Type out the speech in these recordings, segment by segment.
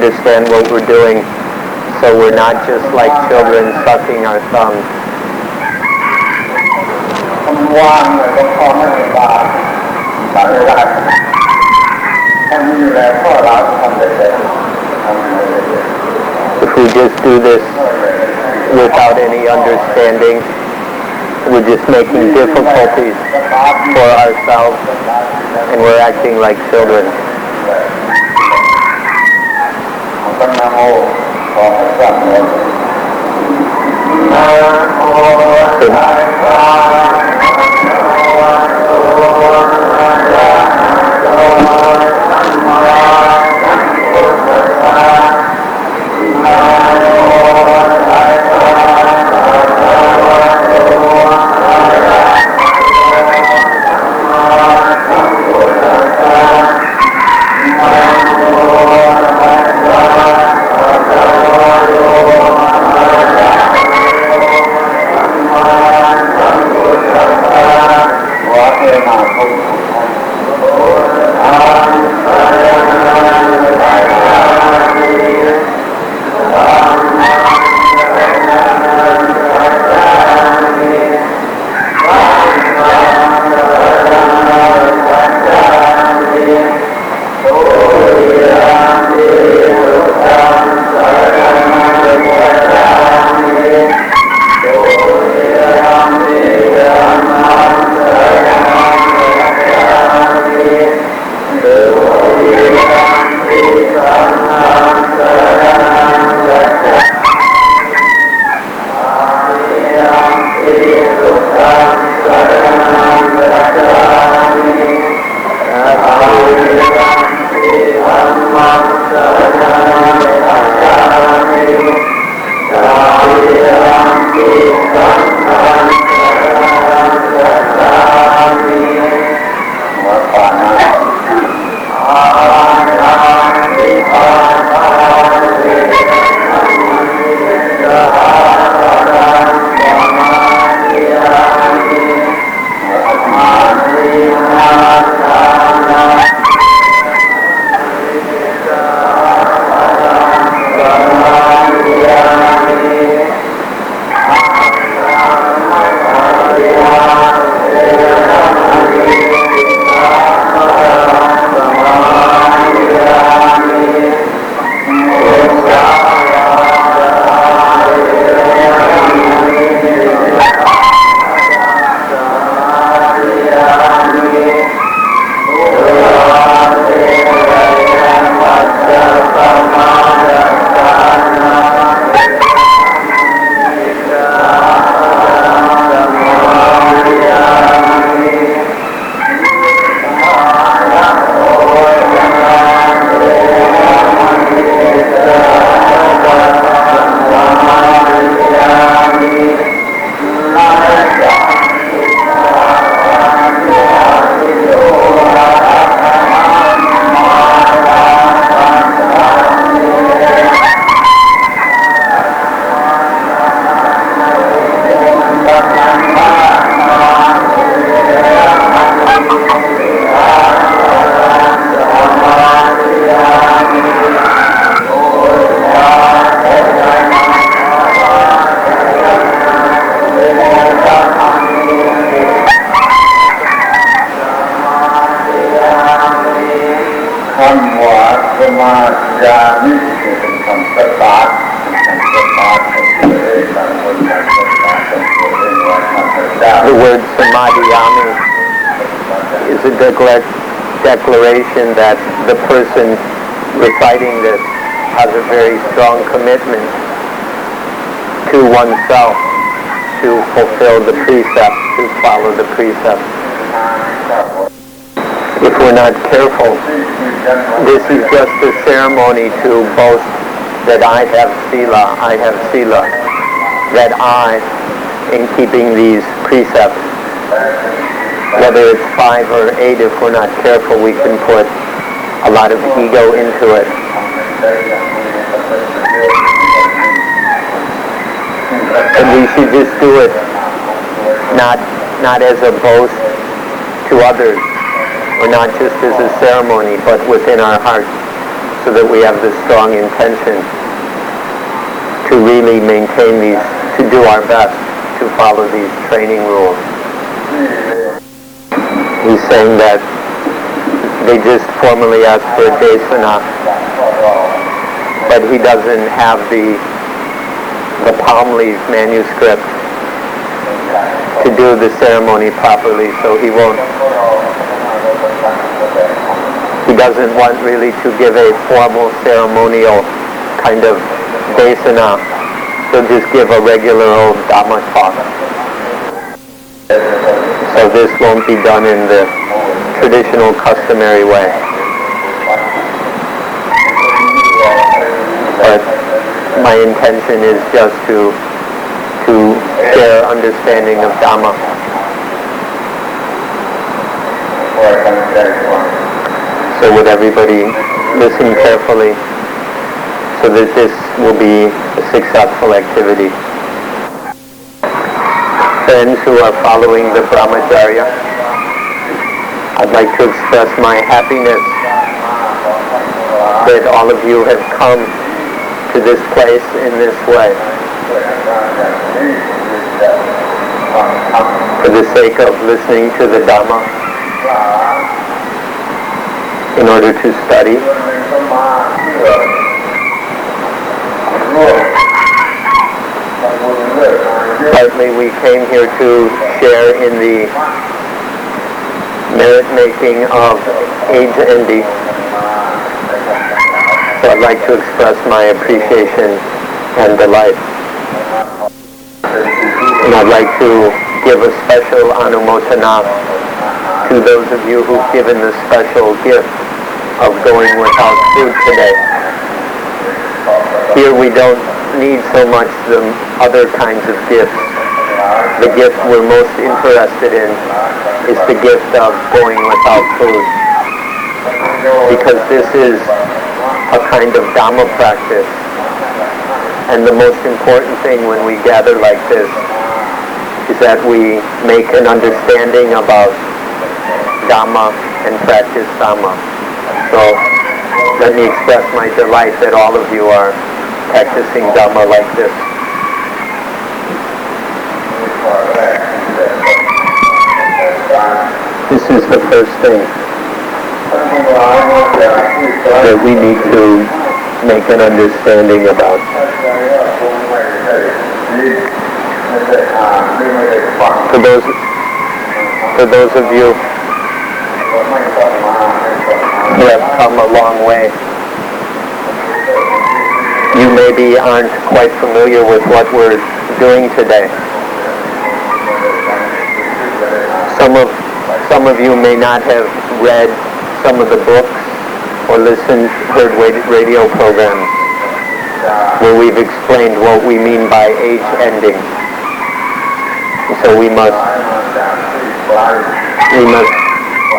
understand what we're doing, so we're not just like children sucking our thumbs. ว่างเลยก็พอไม่ตาตาไม่ได้ถ้ามีอยู่แล้วก็เราทำได้เลยทำได้เลย If we just do this without any understanding, we're just making difficulties for ourselves, and we're acting like children. ก็นะโมขอให้สัตว์นะโมตัสสะ The word samadhiyami is a declaration that the person reciting this has a very strong commitment to oneself to fulfill the precepts, to follow the precepts. If we're not careful, this is just a ceremony to boast that I have sila, that I, in keeping these precepts, whether it's 5 or 8, if we're not careful, we can put a lot of ego into it. And we should just do it not as a boast to others, or not just as a ceremony, but within our hearts, so that we have the strong intention to really maintain these, to do our best to follow these training rules. He's saying that they just formally asked for a desana, but he doesn't have the palm leaf manuscript to do the ceremony properly, so he doesn't want really to give a formal ceremonial kind of desana. He'll just give a regular old Dhamma talk. So this won't be done in the traditional customary way. But my intention is just to share understanding of Dhamma. So would everybody listen carefully so that this will be a successful activity. Friends who are following the Brahmacharya, I'd like to express my happiness that all of you have come to this place in this way for the sake of listening to the Dhamma, in order to study, partly we came here to share in the merit making of age ending. So I'd like to express my appreciation and delight. And I'd like to give a special anumotana to those of you who've given the special gift of going without food today. Here we don't need so much the other kinds of gifts. The gift we're most interested in is the gift of going without food. Because this is a kind of Dhamma practice. And the most important thing when we gather like this is that we make an understanding about Dhamma and practice Dhamma. So let me express my delight that all of you are practicing Dhamma like this. This is the first thing that we need to make an understanding about. For those of you who have come a long way, you maybe aren't quite familiar with what we're doing today. Some of you may not have read some of the books or heard radio programs where we've explained what we mean by age ending. So we must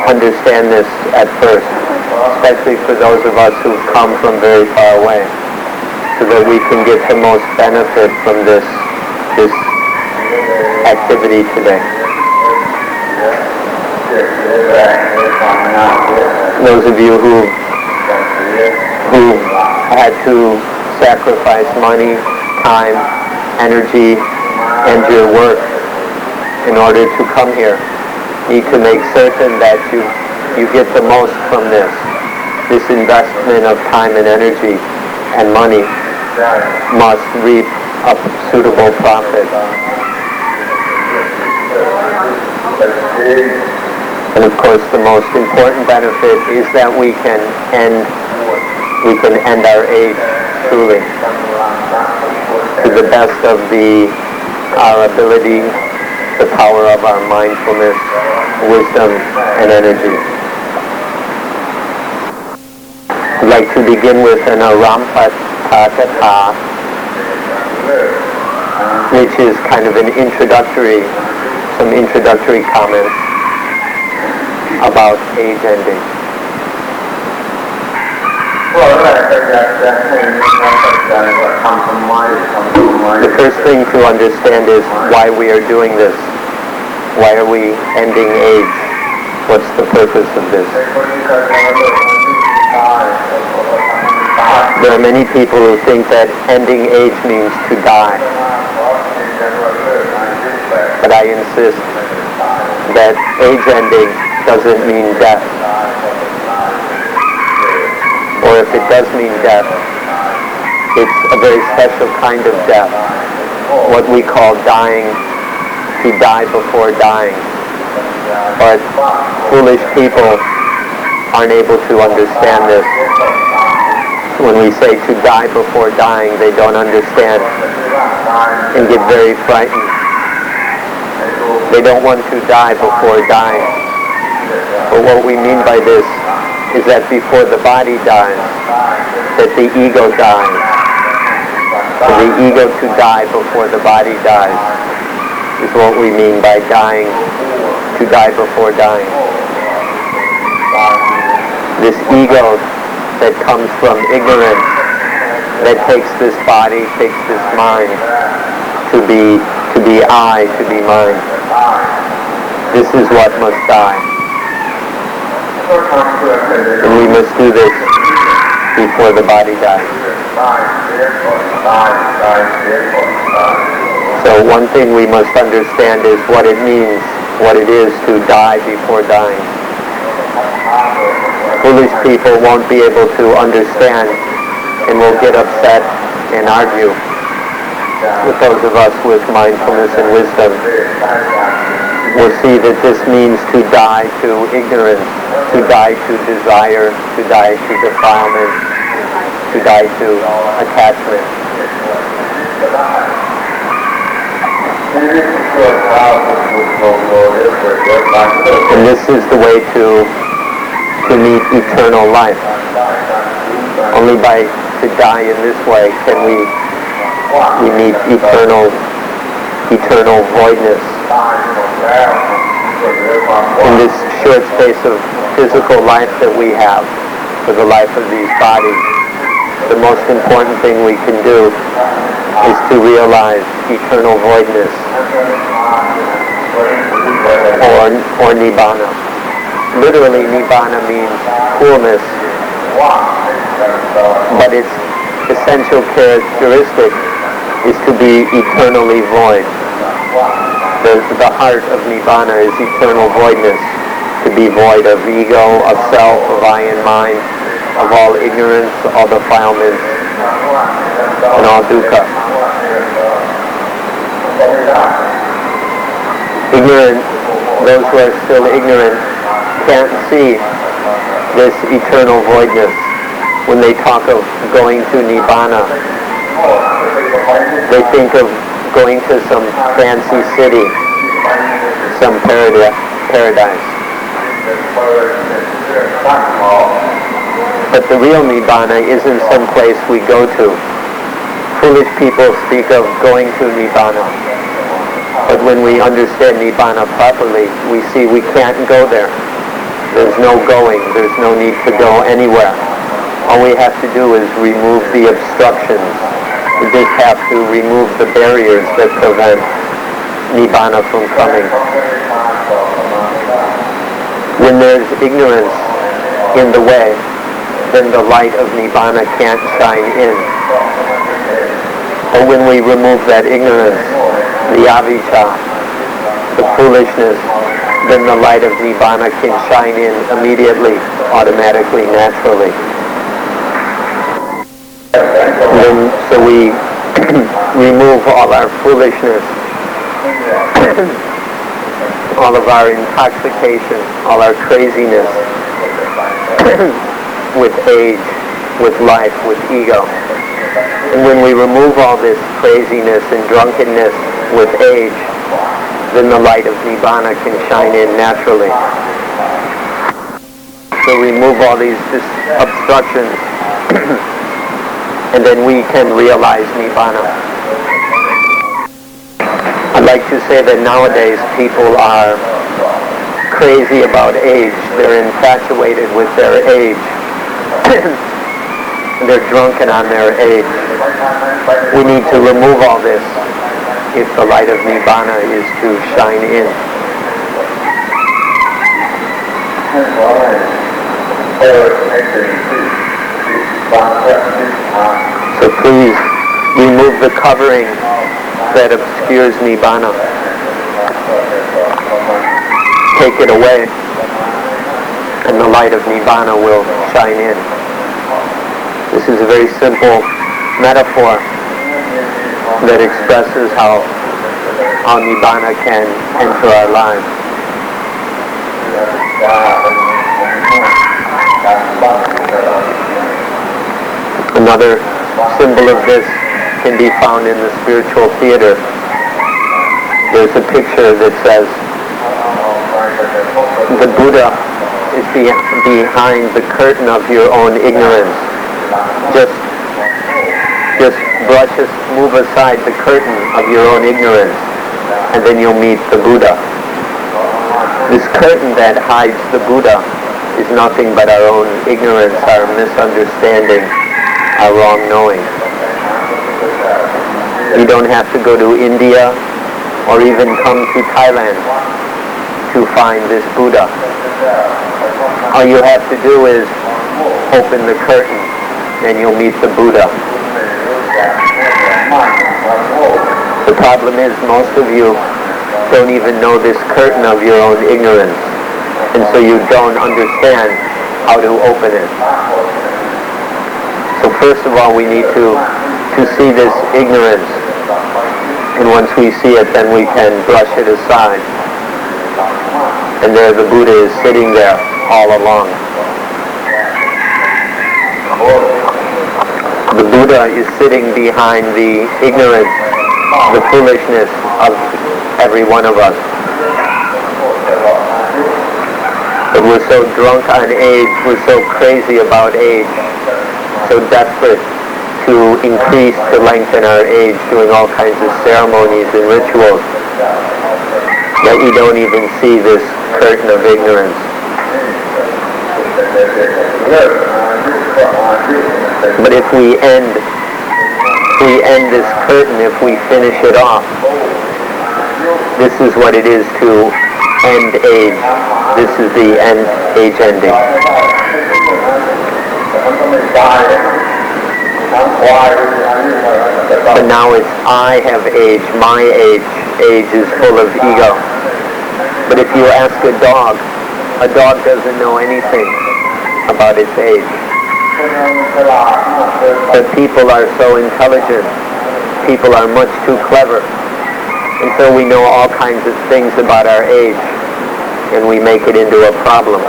understand this at first, especially for those of us who've come from very far away, so that we can get the most benefit from this activity today. Those of you who had to sacrifice money, time, energy, and your work in order to come here need to make certain that you get the most from this investment of time and energy and money must reap a suitable profit. And of course the most important benefit is that we can end our age truly to the best of our ability, the power of our mindfulness, wisdom, and energy. I'd like to begin with an Arampataka, which is kind of some introductory comments about age ending. The first thing to understand is why we are doing this. Why are we ending age? What's the purpose of this? There are many people who think that ending age means to die. But I insist that age ending doesn't mean death. Or if it does mean death, it's a very special kind of death, what we call dying, to die before dying. But foolish people aren't able to understand this. When we say to die before dying, they don't understand and get very frightened. They don't want to die before dying. But what we mean by this is that before the body dies, that the ego dies. For the ego to die before the body dies is what we mean by dying, to die before dying. This ego that comes from ignorance, that takes this body, takes this mind to be I, to be mine. This is what must die. And we must do this before the body dies. So one thing we must understand is what it means, what it is to die before dying. Foolish people won't be able to understand and will get upset and argue with those of us with mindfulness and wisdom. We'll see that this means to die to ignorance, to die to desire, to die to defilement, to die to attachment. And this is the way to meet eternal life. Only by to die in this way can we meet eternal voidness. In this short space of physical life that we have, for the life of these bodies, the most important thing we can do is to realize eternal voidness, or nibbana. Literally, nibbana means coolness, but its essential characteristic is to be eternally void. The heart of nibbana is eternal voidness, to be void of ego, of self, of I and mine, of all ignorance, all defilements, and all dukkha. Ignorant, those who are still ignorant can't see this eternal voidness. When they talk of going to nibbana, they think of going to some fancy city, some paradise. But the real nibbana isn't some place we go to. Foolish people speak of going to nibbana. But when we understand nibbana properly, we see we can't go there. There's no going. There's no need to go anywhere. All we have to do is remove the obstructions. We just have to remove the barriers that prevent nibbana from coming. When there's ignorance in the way, then the light of nibbana can't shine in. But when we remove that ignorance, the avijja, the foolishness, then the light of nibbana can shine in immediately, automatically, naturally. And so we remove all our foolishness, all of our intoxication, all our craziness with age, with life, with ego. And when we remove all this craziness and drunkenness with age, then the light of nibbana can shine in naturally. So remove all these obstructions and then we can realize nibbana. I'd like to say that nowadays people are crazy about age. They're infatuated with their age. They're drunken on their age. We need to remove all this if the light of nibbana is to shine in. So please remove the covering that obscures Nibbana. Take it away, and the light of Nibbana will shine in. This is a very simple metaphor that expresses how Nibbana can enter our lives. Another symbol of this can be found in the spiritual theater. There's a picture that says, the Buddha is behind the curtain of your own ignorance. Just move aside the curtain of your own ignorance, and then you'll meet the Buddha. This curtain that hides the Buddha is nothing but our own ignorance, our misunderstanding, our wrong knowing. You don't have to go to India or even come to Thailand to find this Buddha. All you have to do is open the curtain and you'll meet the Buddha. The problem is most of you don't even know this curtain of your own ignorance, and so you don't understand how to open it. So first of all, we need to see this ignorance, and once we see it, then we can brush it aside. And there the Buddha is sitting there all along. The Buddha is sitting behind the ignorance, the foolishness of every one of us. But we're so drunk on age, we're so crazy about age, so desperate to increase, to lengthen our age, doing all kinds of ceremonies and rituals, that we don't even see this curtain of ignorance. But if we end this curtain, if we finish it off, this is what it is to end age. This is the age ending. But now it's I have age, my age. Age is full of ego. But if you ask a dog doesn't know anything about its age. But people are so intelligent. People are much too clever. And so we know all kinds of things about our age, and we make it into a problem.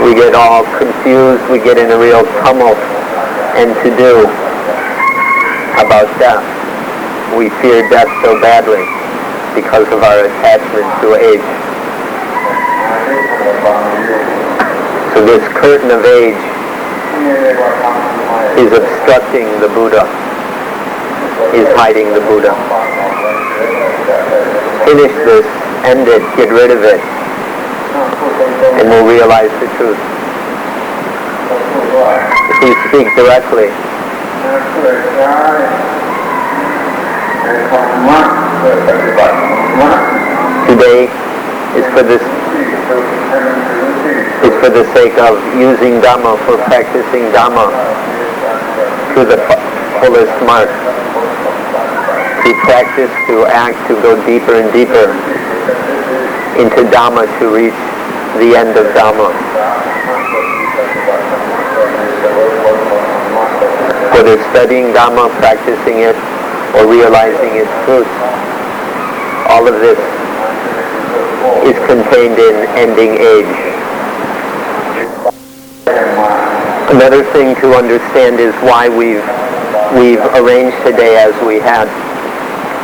We get all confused, we get in a real tumult and to-do about death. We fear death so badly because of our attachment to age. So this curtain of age is obstructing the Buddha, is hiding the Buddha. Finish this, end it, get rid of it, and we'll realize the truth. If we speak directly, today is for the sake of using Dhamma, for practicing Dhamma to the fullest mark. To practice, to act, to go deeper and deeper into Dhamma, to reach the end of Dhamma. Whether studying Dhamma, practicing it, or realizing its truth, all of this is contained in ending age. Another thing to understand is why we've arranged today as we had.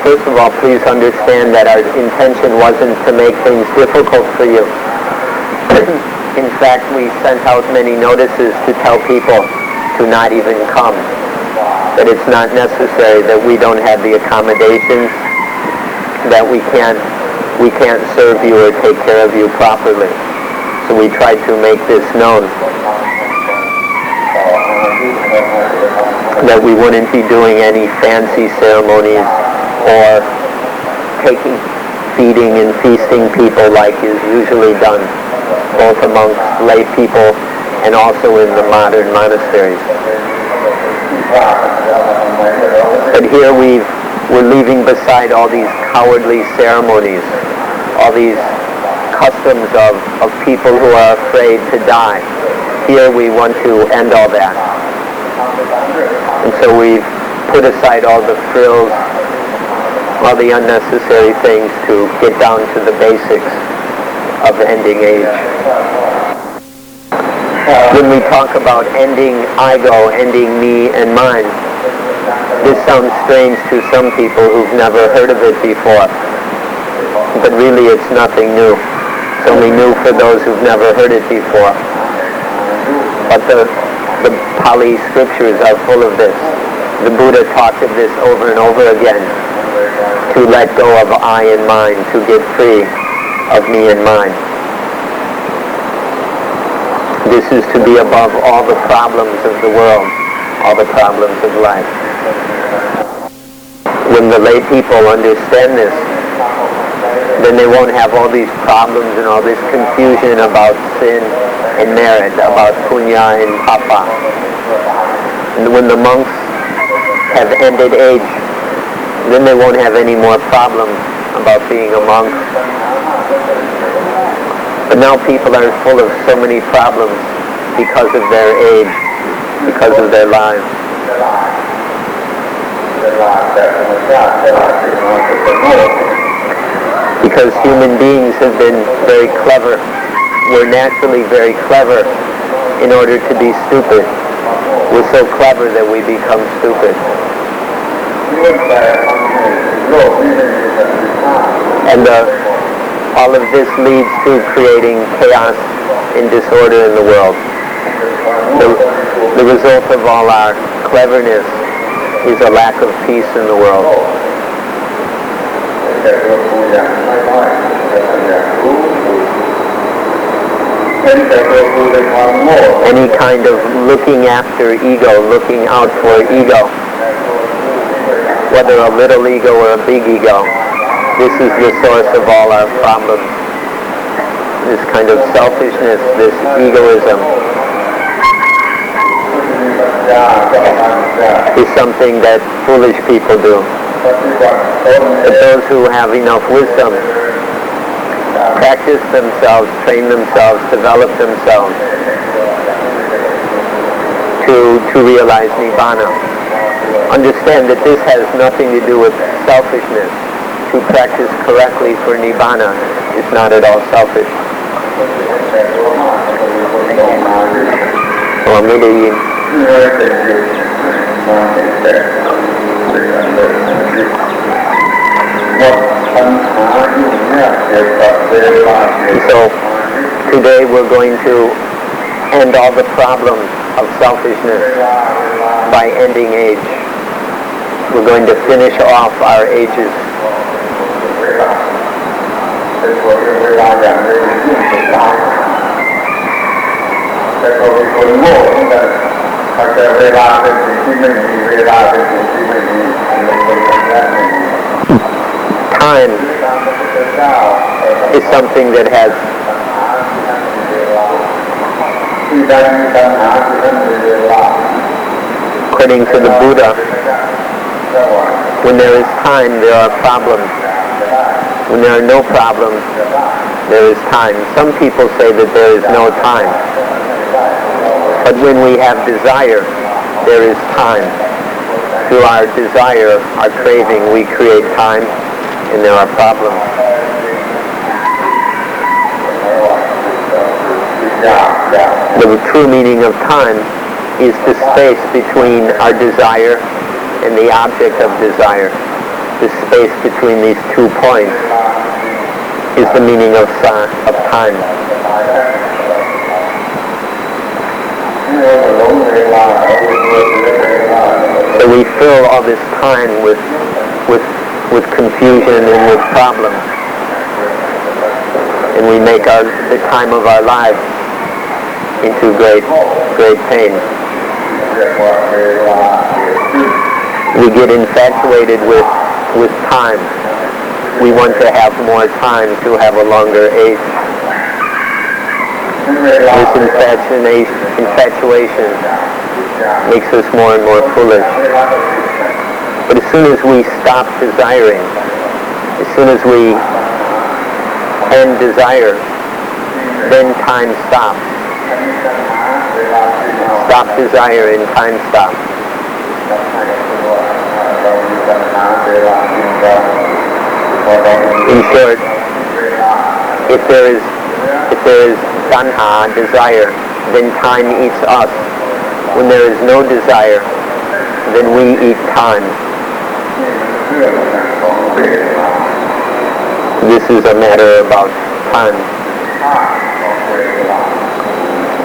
First of all, please understand that our intention wasn't to make things difficult for you. In fact, we sent out many notices to tell people to not even come. That it's not necessary, that we don't have the accommodations, that we can't serve you or take care of you properly. So we tried to make this known, that we wouldn't be doing any fancy ceremonies or feeding and feasting people like is usually done, both amongst lay people and also in the modern monasteries. But here we're leaving beside all these cowardly ceremonies, all these customs of people who are afraid to die. Here we want to end all that. And so we've put aside all the frills, all the unnecessary things to get down to the basics of ending age. When we talk about ending ego, ending me and mine, this sounds strange to some people who've never heard of it before. But really it's nothing new. It's only new for those who've never heard it before. But the Pali scriptures are full of this. The Buddha talked of this over and over again. To let go of I and mine, to get free of me and mine. This is to be above all the problems of the world, all the problems of life. When the lay people understand this, then they won't have all these problems and all this confusion about sin and merit, about punya and papa. And when the monks have ended age, then they won't have any more problems about being a monk. But now people are full of so many problems because of their age, because of their lives. Because human beings have been very clever. We're naturally very clever in order to be stupid. We're so clever that we become stupid. And all of this leads to creating chaos and disorder in the world. The result of all our cleverness is a lack of peace in the world. Any kind of looking after ego, looking out for ego, whether a little ego or a big ego, this is the source of all our problems. This kind of selfishness, this egoism, is something that foolish people do. But those who have enough wisdom practice themselves, train themselves, develop themselves to realize Nibbana. Understand that this has nothing to do with selfishness. To practice correctly for Nibbana is not at all selfish. So today we're going to end all the problems of selfishness by ending age. We're going to finish off our ages. Time is something that has according to the Buddha, when there is time, there are problems. When there are no problems, there is time. Some people say that there is no time. But when we have desire, there is time. Through our desire, our craving, we create time, and there are problems. The true meaning of time is the space between our desire and the object of desire. The space between these 2 points is the meaning of time. So we fill all this time with confusion and with problems, and we make the time of our lives into great pain. We get infatuated with time. We want to have more time, to have a longer age. This infatuation makes us more and more foolish. But as soon as we stop desiring, as soon as we end desire, then time stops. Stop desire and time stops. In short, if there is tanha, desire, then time eats us. When there is no desire, then we eat time. This is a matter about time.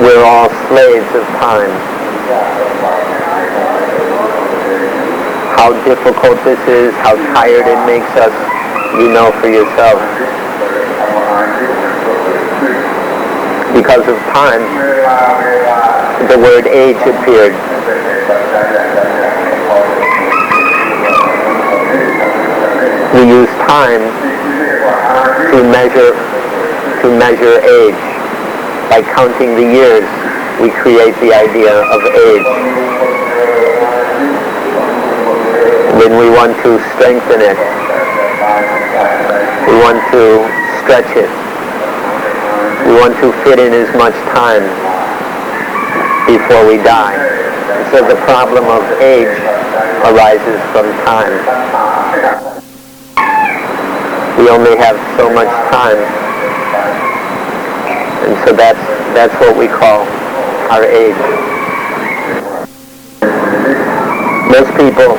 We're all slaves of time. How difficult this is, how tired it makes us, you know for yourself. Because of time, the word age appeared. We use time to measure age. By counting the years, we create the idea of age. Then we want to strengthen it. We want to stretch it. We want to fit in as much time before we die. And so the problem of age arises from time. We only have so much time. And so that's what we call our age. Most people,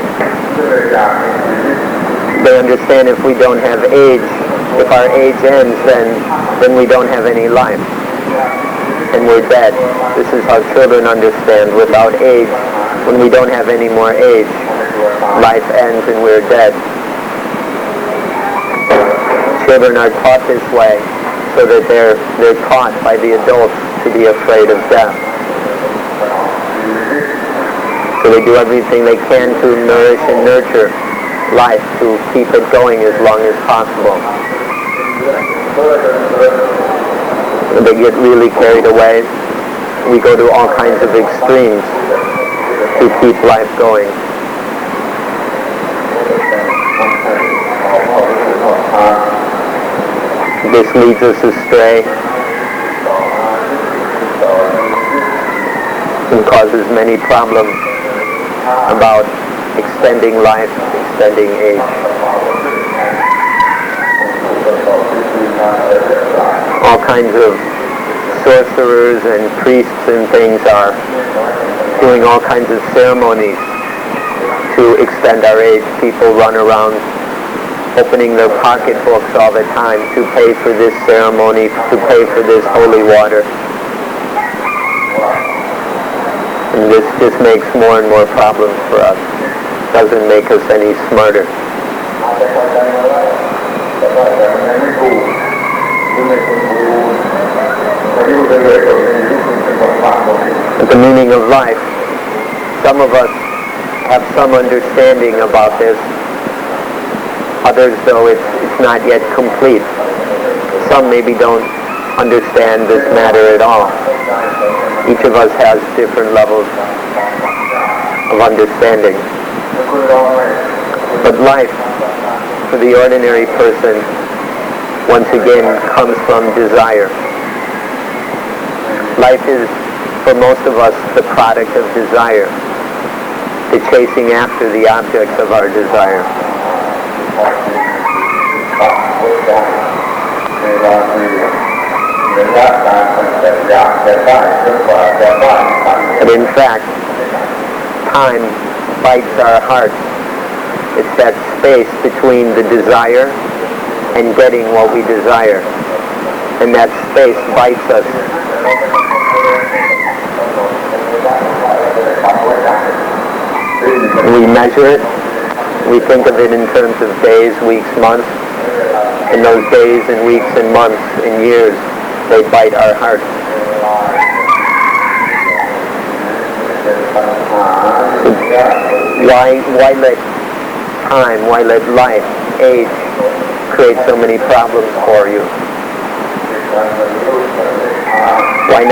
they understand if we don't have age, if our age ends, then we don't have any life. And we're dead. This is how children understand. Without age, when we don't have any more age, life ends and we're dead. Children are taught this way so that they're taught by the adults to be afraid of death. So they do everything they can to nourish and nurture life, to keep it going as long as possible. They get really carried away. We go to all kinds of extremes to keep life going. This leads us astray and causes many problems about extending life, extending age. All kinds of sorcerers and priests and things are doing all kinds of ceremonies to extend our age. People run around opening their pocketbooks all the time to pay for this ceremony, to pay for this holy water. And this just makes more and more problems for us. Doesn't make us any smarter. But the meaning of life, some of us have some understanding about this. Others, though, it's not yet complete. Some maybe don't understand this matter at all. Each of us has different levels of understanding. But life, for the ordinary person, once again, comes from desire. Life is, for most of us, the product of desire, the chasing after the objects of our desire. But in fact, time bites our hearts. It's that space between the desire and getting what we desire. And that space bites us. We measure it. We think of it in terms of days, weeks, months. And those days and weeks and months and years, they bite our hearts. Why let time, why let life, age, create so many problems for you? Why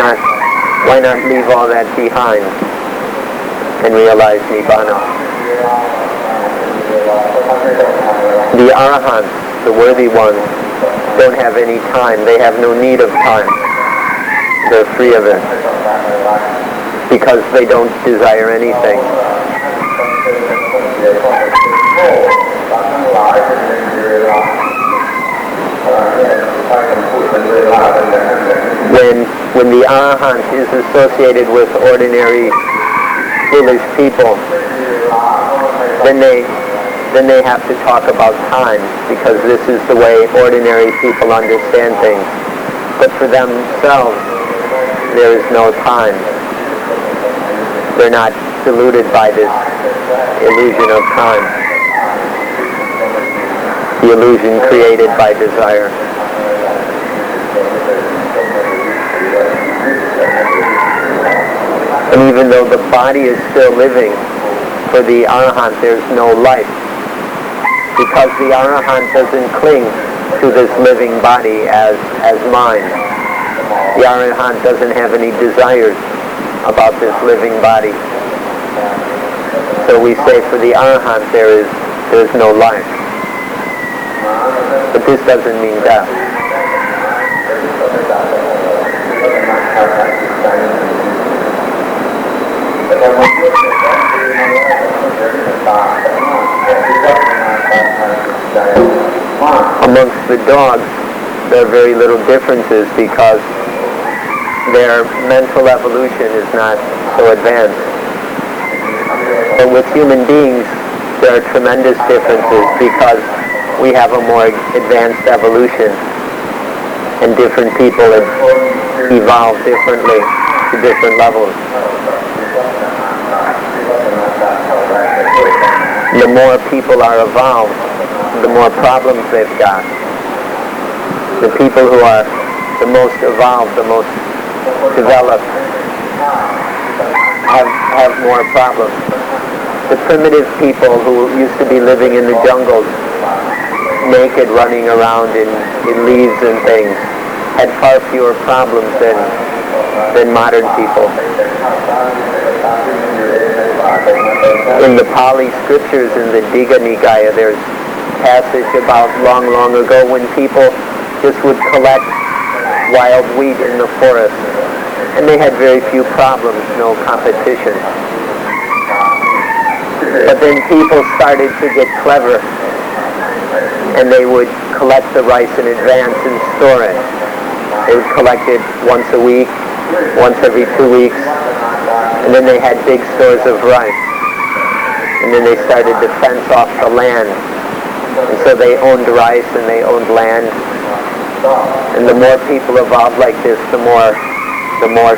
not leave all that behind and realize Nibbana? The Arahants, the worthy ones, don't have any time. They have no need of time. They're free of it because they don't desire anything. When the Arahant is associated with ordinary foolish people, then they have to talk about time, because this is the way ordinary people understand things. But for themselves, there is no time. They're not deluded by this illusion of time, the illusion created by desire. And even though the body is still living, for the Arahant there's no life, because the Arahant doesn't cling to this living body as mine. The Arahant doesn't have any desires about this living body. So we say for the Arahant there's no life. But this doesn't mean death. Amongst the dogs, there are very little differences because their mental evolution is not so advanced. But with human beings, there are tremendous differences because we have a more advanced evolution, and different people have evolved differently to different levels. The more people are evolved, the more problems they've got. The people who are the most evolved, the most developed, have more problems. The primitive people who used to be living in the jungles, naked, running around in leaves and things, had far fewer problems than modern people. In the Pali scriptures, in the Digha Nikaya, there's passage about long ago when people just would collect wild wheat in the forest, and they had very few problems, no competition. But then people started to get clever, and they would collect the rice in advance and store it. They would collect it once a week, once every 2 weeks, and then they had big stores of rice. And then they started to fence off the land. And so they owned rice and they owned land. And the more people evolved like this, the more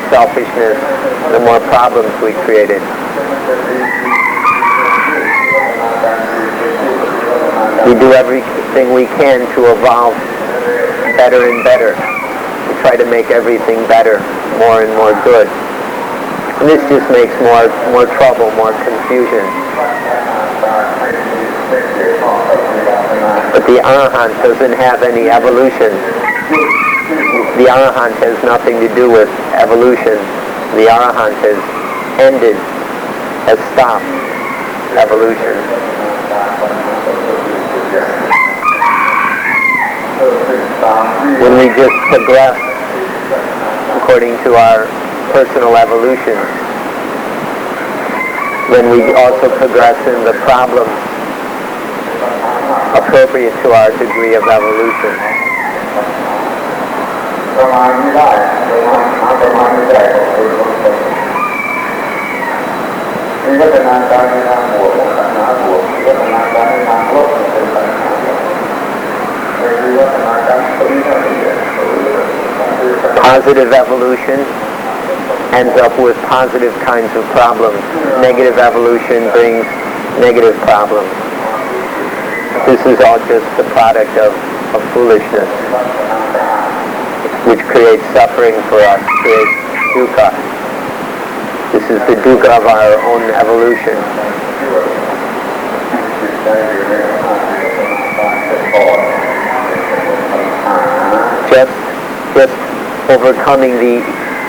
selfishness, the more problems we created. We do everything we can to evolve better and better. We try to make everything better, more and more good. And this just makes more trouble, more confusion. But the Arahant doesn't have any evolution. The Arahant has nothing to do with evolution. The Arahant has ended, has stopped evolution. When we just progress according to our personal evolution, then we also progress in the problems appropriate to our degree of evolution. Positive evolution ends up with positive kinds of problems. Negative evolution brings negative problems. This is all just the product of foolishness, which creates suffering for us, creates dukkha. This is the dukkha of our own evolution. Just overcoming the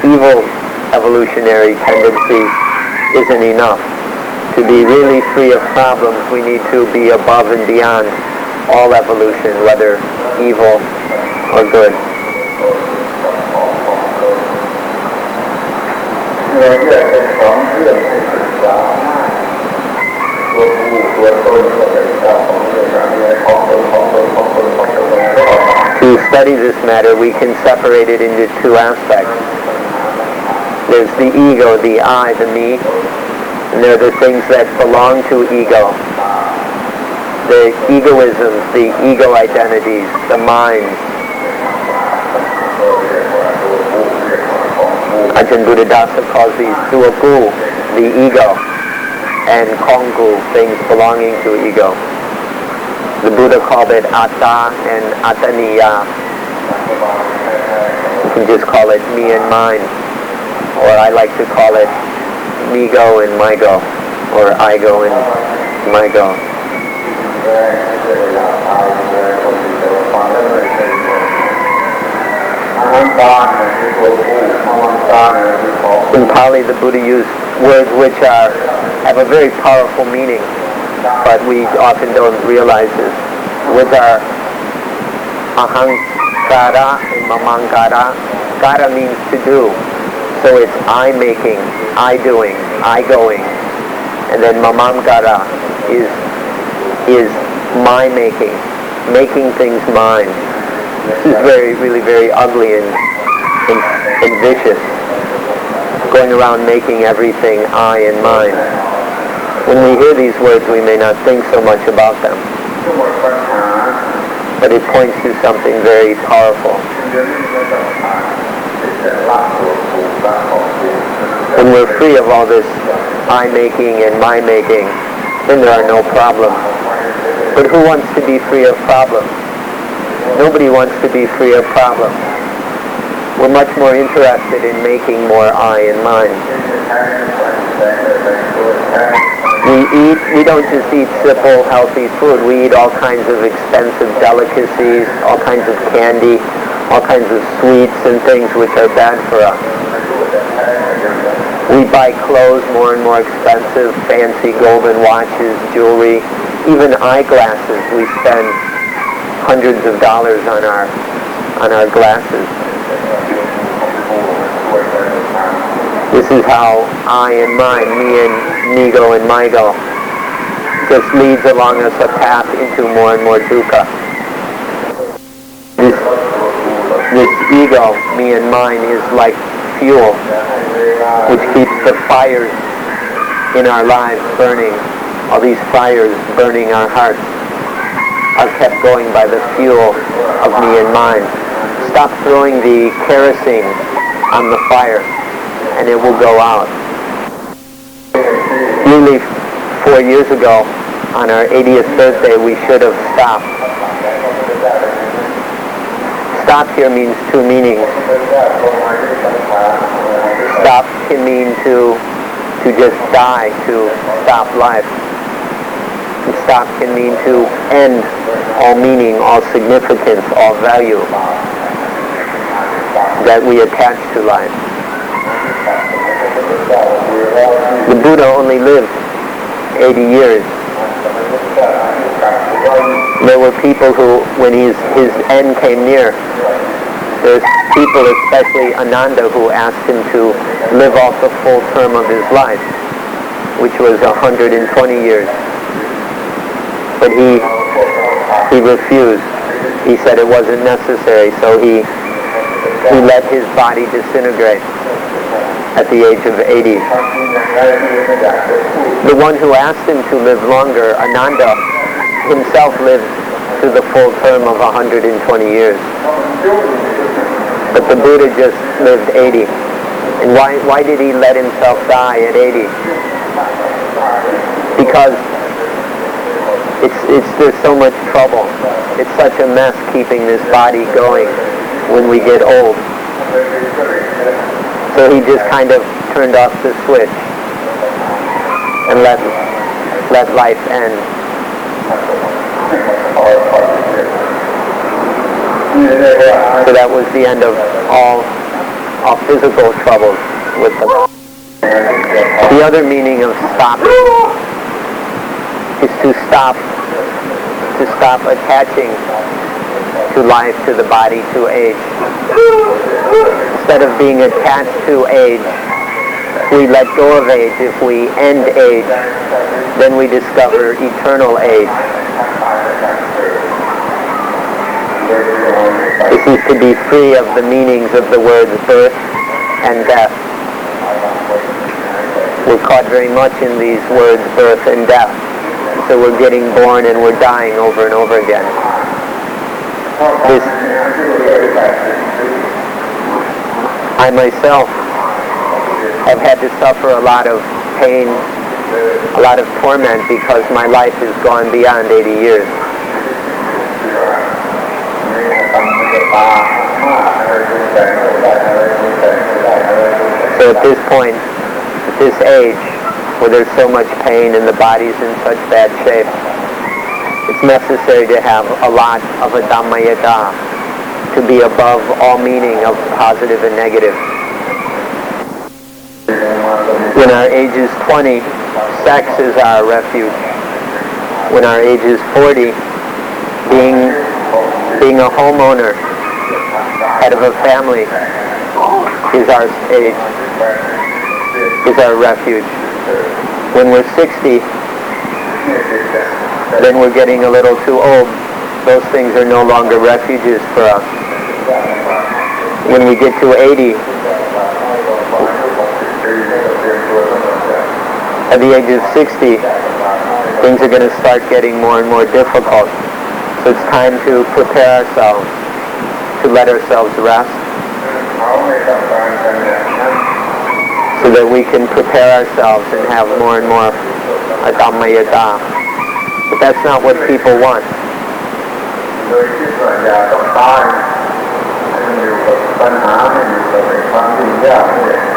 evil evolutionary tendencies isn't enough. To be really free of problems, we need to be above and beyond all evolution, whether evil or good. To study this matter, we can separate it into two aspects. There's the ego, the I, the me, and there are the things that belong to ego. The egoisms, the ego identities, the minds. Ajahn Buddhadasa calls these duagu, the ego, and kongu, things belonging to ego. The Buddha called it atta and attaniya. You can just call it me and mine, or I like to call it me-go and my-go, or I-go and my-go. In Pali, the Buddha used words which have a very powerful meaning, but we often don't realize this. Words are ahankara and mamangara. Kara means to do, so it's I making, I doing, I going, and then mamangara is my making things mine. This is really very ugly and vicious. Going around making everything I and mine. When we hear these words, we may not think so much about them, but it points to something very powerful. When we're free of all this I-making and my-making, then there are no problems. But who wants to be free of problems? Nobody wants to be free of problems. We're much more interested in making more I and mine. We don't just eat simple, healthy food. We eat all kinds of expensive delicacies, all kinds of candy, all kinds of sweets and things which are bad for us. We buy clothes more and more expensive, fancy golden watches, jewelry, even eyeglasses. We spend hundreds of dollars on our glasses. This is how I and mine, me and me-go and my-go, just leads along us a path into more and more dukkha. This ego, me and mine, is like fuel, which keeps the fires in our lives burning. All these fires burning our hearts are kept going by the fuel of me and mine. Stop throwing the kerosene on the fire, and it will go out. Nearly 4 years ago, on our 80th birthday, we should have stopped. Stop here means two meanings. Stop can mean to just die, to stop life. And stop can mean to end all meaning, all significance, all value that we attach to life. The Buddha only lived 80 years. There were people who, when his end came near, there's people, especially Ananda, who asked him to live off the full term of his life, which was 120 years. But he refused. He said it wasn't necessary, so he let his body disintegrate at the age of 80. The one who asked him to live longer, Ananda, himself lived to the full term of 120 years. But the Buddha just lived 80. And why did he let himself die at 80? Because it's just so much trouble. It's such a mess keeping this body going when we get old. So he just kind of turned off the switch and let life end. So that was the end of all physical troubles with them. The other meaning of stop is to stop attaching to life, to the body, to age. Instead of being attached to age, we let go of age. If we end age, then we discover eternal age. This is to be free of the meanings of the words birth and death. We're caught very much in these words, birth and death. So we're getting born and we're dying over and over again. I myself have had to suffer a lot of pain, a lot of torment, because my life has gone beyond 80 years. So at this point, at this age, where there's so much pain and the body's in such bad shape, it's necessary to have a lot of a Dhammayata, to be above all meaning of positive and negative. When our age is 20, sex is our refuge. When our age is 40, being a homeowner, head of a family, is our age, is our refuge. When we're 60, then we're getting a little too old. Those things are no longer refuges for us. When we get to 80, at the age of 60, things are going to start getting more and more difficult. So it's time to prepare ourselves, to let ourselves rest, so that we can prepare ourselves and have more and more Dhammayata. But that's not what people want.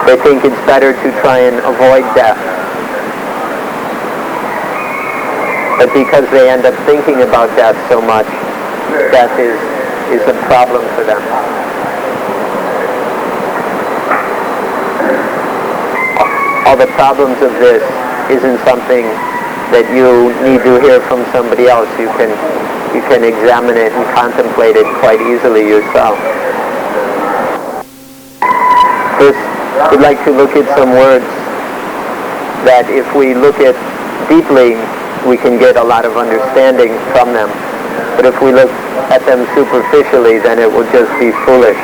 They think it's better to try and avoid death. But because they end up thinking about death so much, death is a problem for them. All the problems of this isn't something that you need to hear from somebody else. You can examine it and contemplate it quite easily yourself. First, we'd like to look at some words that if we look at deeply, we can get a lot of understanding from them. But if we look at them superficially, then it will just be foolish.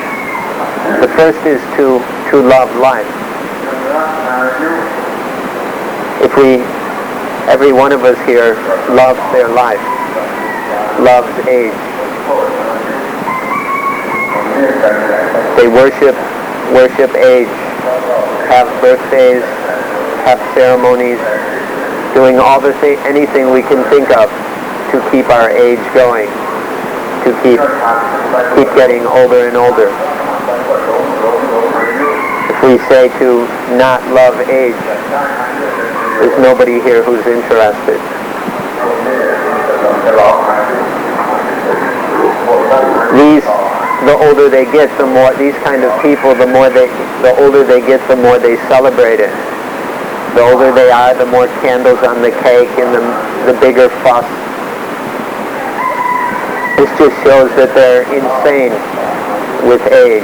The first is to love life. If every one of us here loves their life, loves age. They worship age, have birthdays, have ceremonies, doing anything we can think of to keep our age going, to keep getting older and older. If we say to not love age, there's nobody here who's interested. The older they get, the more these kind of people, the older they get, the more they celebrate it. The older they are, the more candles on the cake and the bigger fuss. This just shows that they're insane with age.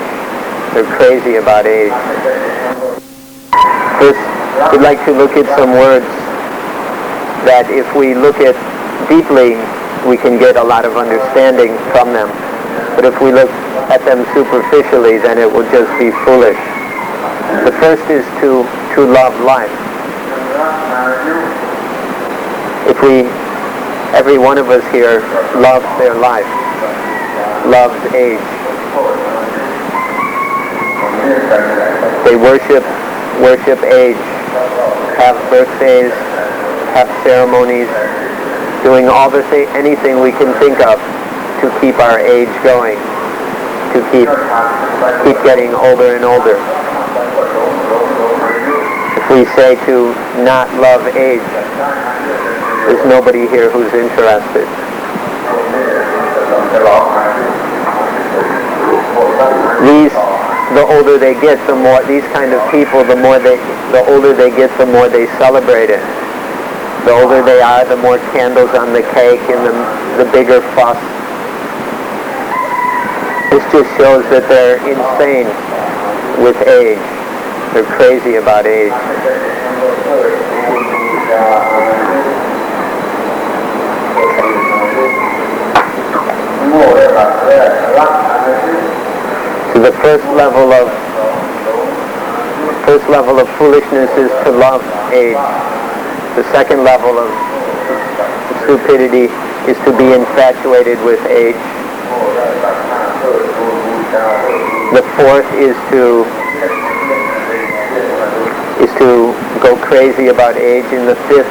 They're crazy about age. First, we'd like to look at some words that if we look at deeply, we can get a lot of understanding from them. But if we look at them superficially, then it will just be foolish. The first is to love life. If every one of us here loves their life, loves age. They worship age, have birthdays, have ceremonies, doing anything we can think of to keep our age going, to keep getting older and older. If we say to not love age, there's nobody here who's interested. the older they get, the more these kind of people, the older they get, the more they celebrate it. The older they are, the more candles on the cake and the bigger fuss. This just shows that they're insane with age. They're crazy about age. So the first level of foolishness is to love age. The second level of stupidity is to be infatuated with age. The fourth is to go crazy about age, and the fifth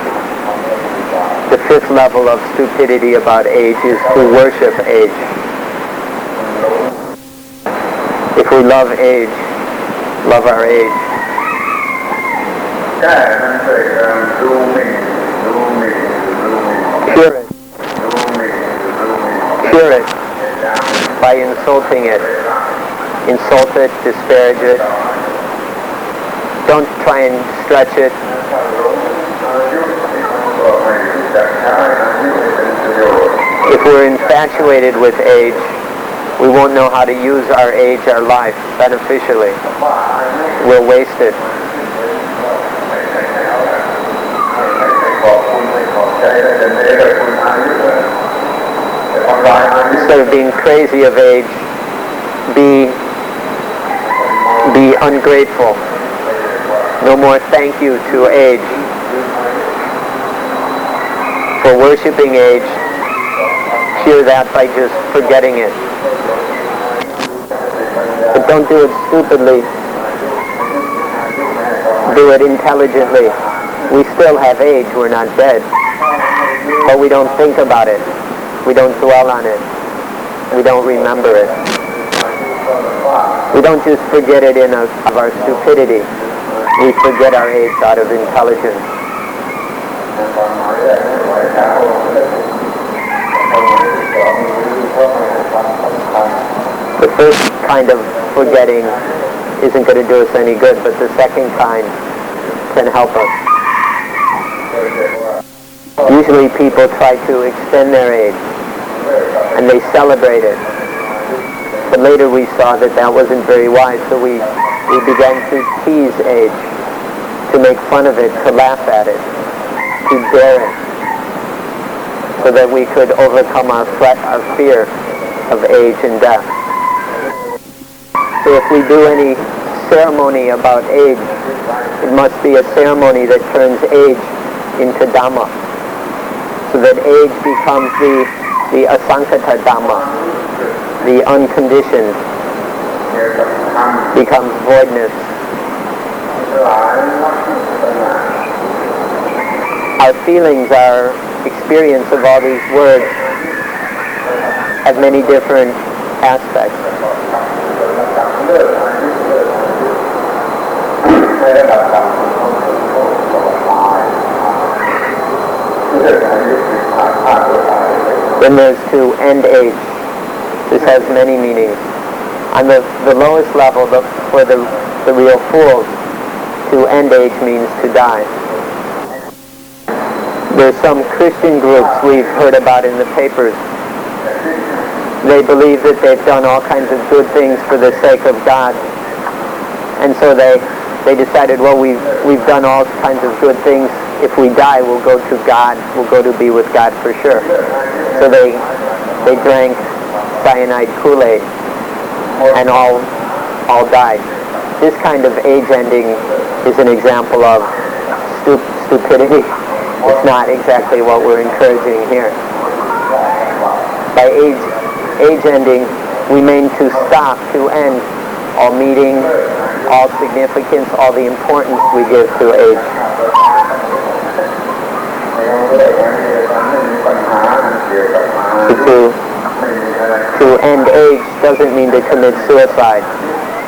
level of stupidity about age is to worship age. If we love age, love our age. Cure it by insulting it. Insult it, disparage it. Don't try and stretch it. If we're infatuated with age, we won't know how to use our age, our life, beneficially. We'll waste it. Instead of being crazy of age, be ungrateful. No more thank you to age for worshiping age. Cure that by just forgetting it. But don't do it stupidly. Do it intelligently. We still have age. We're not dead. But we don't think about it. We don't dwell on it. We don't remember it. We don't just forget it of our stupidity. We forget our age out of intelligence. The first kind of forgetting isn't going to do us any good, but the second kind can help us. Usually people try to extend their age, and they celebrate it. But later we saw that wasn't very wise, so we began to tease age, to make fun of it, to laugh at it, to dare it, so that we could overcome our fear of age and death. So if we do any ceremony about age, it must be a ceremony that turns age into Dhamma, so that age becomes the asankata Dhamma, the unconditioned, becomes voidness. Our feelings, our experience of all these words have many different aspects. Then there's to end age. This has many meanings. On the lowest level, for the real fools, to end age means to die. There's some Christian groups we've heard about in the papers. They believe that they've done all kinds of good things for the sake of God. And so they decided, well, we've done all kinds of good things. If we die, we'll go to God. We'll go to be with God for sure. So they drank cyanide Kool-Aid and all died. This kind of age ending is an example of stupidity. It's not exactly what we're encouraging here. By age ending, we mean to stop, to end all meaning, all significance, all the importance we give to age. To end age doesn't mean to commit suicide.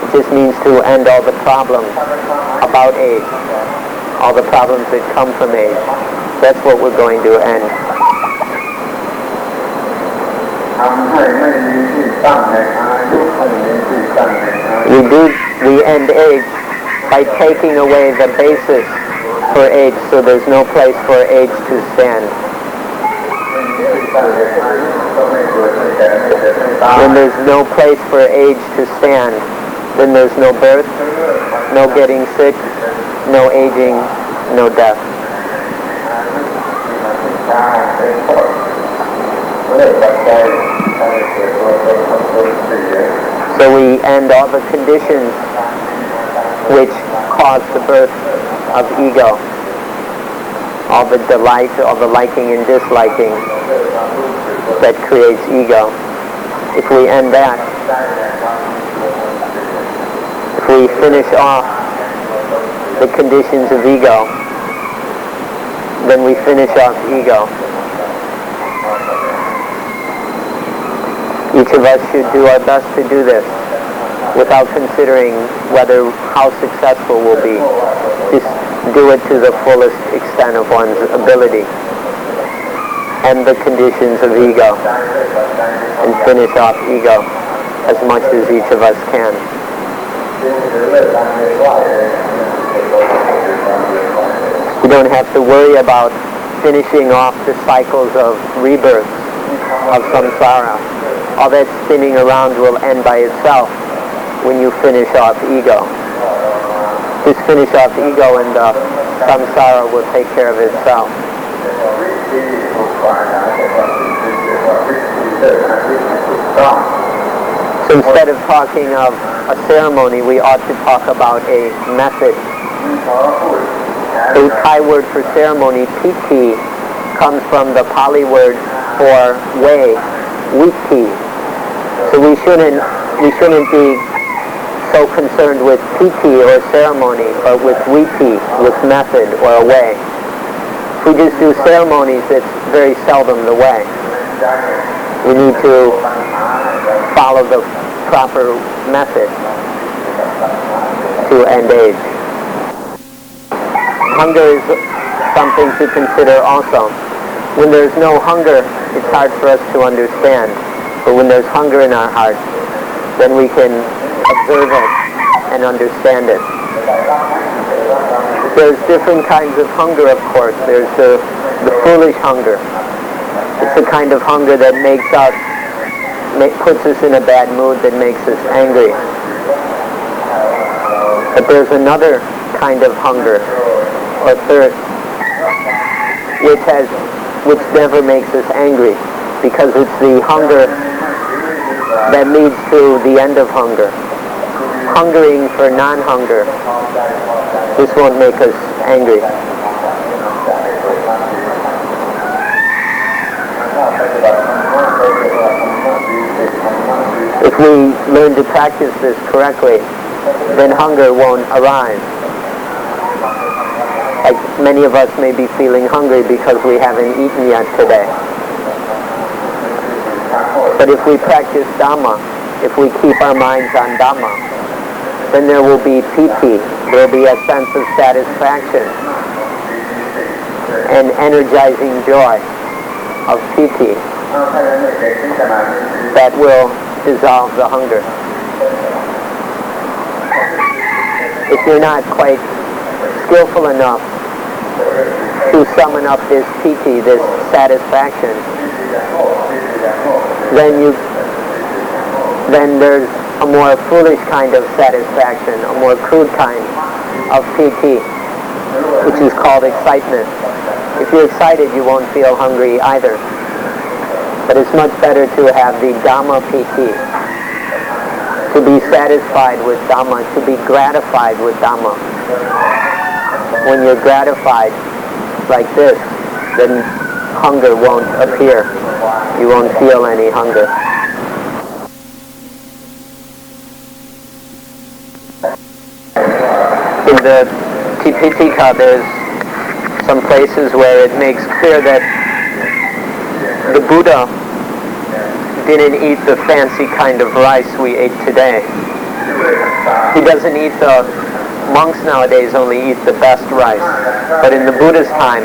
It just means to end all the problems about age, all the problems that come from age. That's what we're going to end. We end age by taking away the basis for age, so there's no place for age to stand. When there's no place for age to stand, then there's no birth, no getting sick, no aging, no death. So we end all the conditions which cause the birth of ego, all the delight, all the liking and disliking that creates ego. If we end that, if we finish off the conditions of ego, then we finish off ego. Each of us should do our best to do this without considering how successful we'll be. Just do it to the fullest extent of one's ability. End the conditions of ego and finish off ego as much as each of us can. We don't have to worry about finishing off the cycles of rebirth, of samsara. All that spinning around will end by itself when you finish off ego. Just finish off ego and the samsara will take care of itself. So instead of talking of a ceremony, we ought to talk about a method. The Thai word for ceremony, piti, comes from the Pali word for way, witi. So we shouldn't be so concerned with piti or ceremony, but with witi, with method or a way. If we just do ceremonies, it's very seldom the way. We need to follow the proper method to end age. Hunger is something to consider also. When there's no hunger, it's hard for us to understand. But when there's hunger in our hearts, then we can observe it and understand it. There's different kinds of hunger, of course. There's the foolish hunger. It's the kind of hunger that puts us in a bad mood, that makes us angry. But there's another kind of hunger or thirst which never makes us angry, because it's the hunger that leads to the end of hunger. Hungering for non-hunger, this won't make us angry. If we learn to practice this correctly, then hunger won't arise. Like many of us may be feeling hungry because we haven't eaten yet today. But if we practice Dhamma, if we keep our minds on Dhamma, then there will be piti, there will be a sense of satisfaction and energizing joy of piti that will dissolve the hunger. If you're not quite skillful enough to summon up this piti, this satisfaction, then there's a more foolish kind of satisfaction, a more crude kind of piti, which is called excitement. If you're excited, you won't feel hungry either. But it's much better to have the Dhamma piti, to be satisfied with Dhamma, to be gratified with Dhamma. When you're gratified like this, then hunger won't appear. You won't feel any hunger. In the Tipitaka, there's some places where it makes clear that the Buddha didn't eat the fancy kind of rice we ate today. He doesn't eat monks nowadays only eat the best rice. But in the Buddha's time,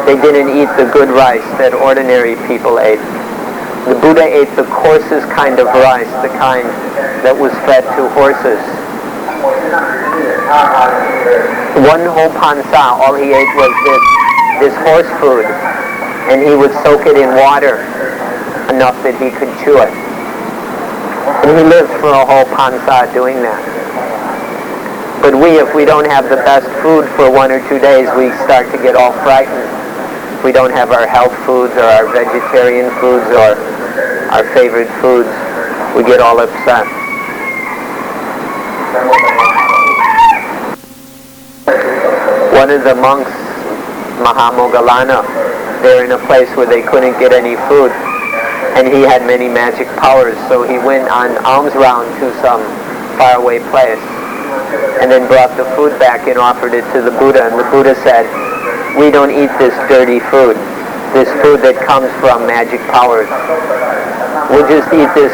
they didn't eat the good rice that ordinary people ate. The Buddha ate the coarsest kind of rice, the kind that was fed to horses. One whole pansa, all he ate was this horse food, and he would soak it in water enough that he could chew it. And he lived for a whole pansa doing that. But if we don't have the best food for 1 or 2 days, we start to get all frightened. If we don't have our health foods or our vegetarian foods or our favorite foods, we get all upset. One of the monks, Mahamoggallana, they're in a place where they couldn't get any food, and he had many magic powers, so he went on alms round to some faraway place and then brought the food back and offered it to the Buddha, and the Buddha said, "We don't eat this dirty food, this food that comes from magic powers. We'll just eat this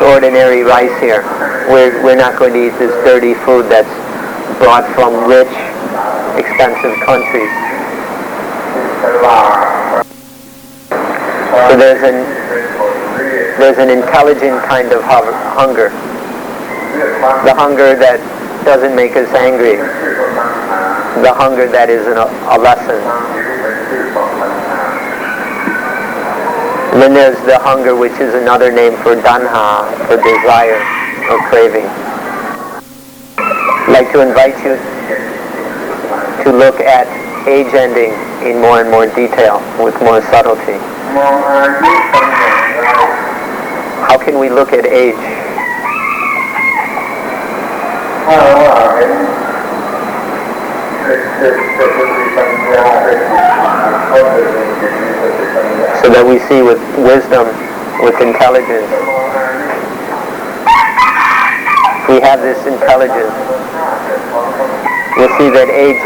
ordinary rice here. We're not going to eat this dirty food that's brought from rich, expensive countries." So there's an intelligent kind of hunger. The hunger that doesn't make us angry. The hunger that is a lesson. And then there's the hunger, which is another name for danha, for desire or craving. I'd like to invite you to look at age ending in more and more detail, with more subtlety. How can we look at age? So that we see with wisdom, with intelligence. We have this intelligence. We'll see that age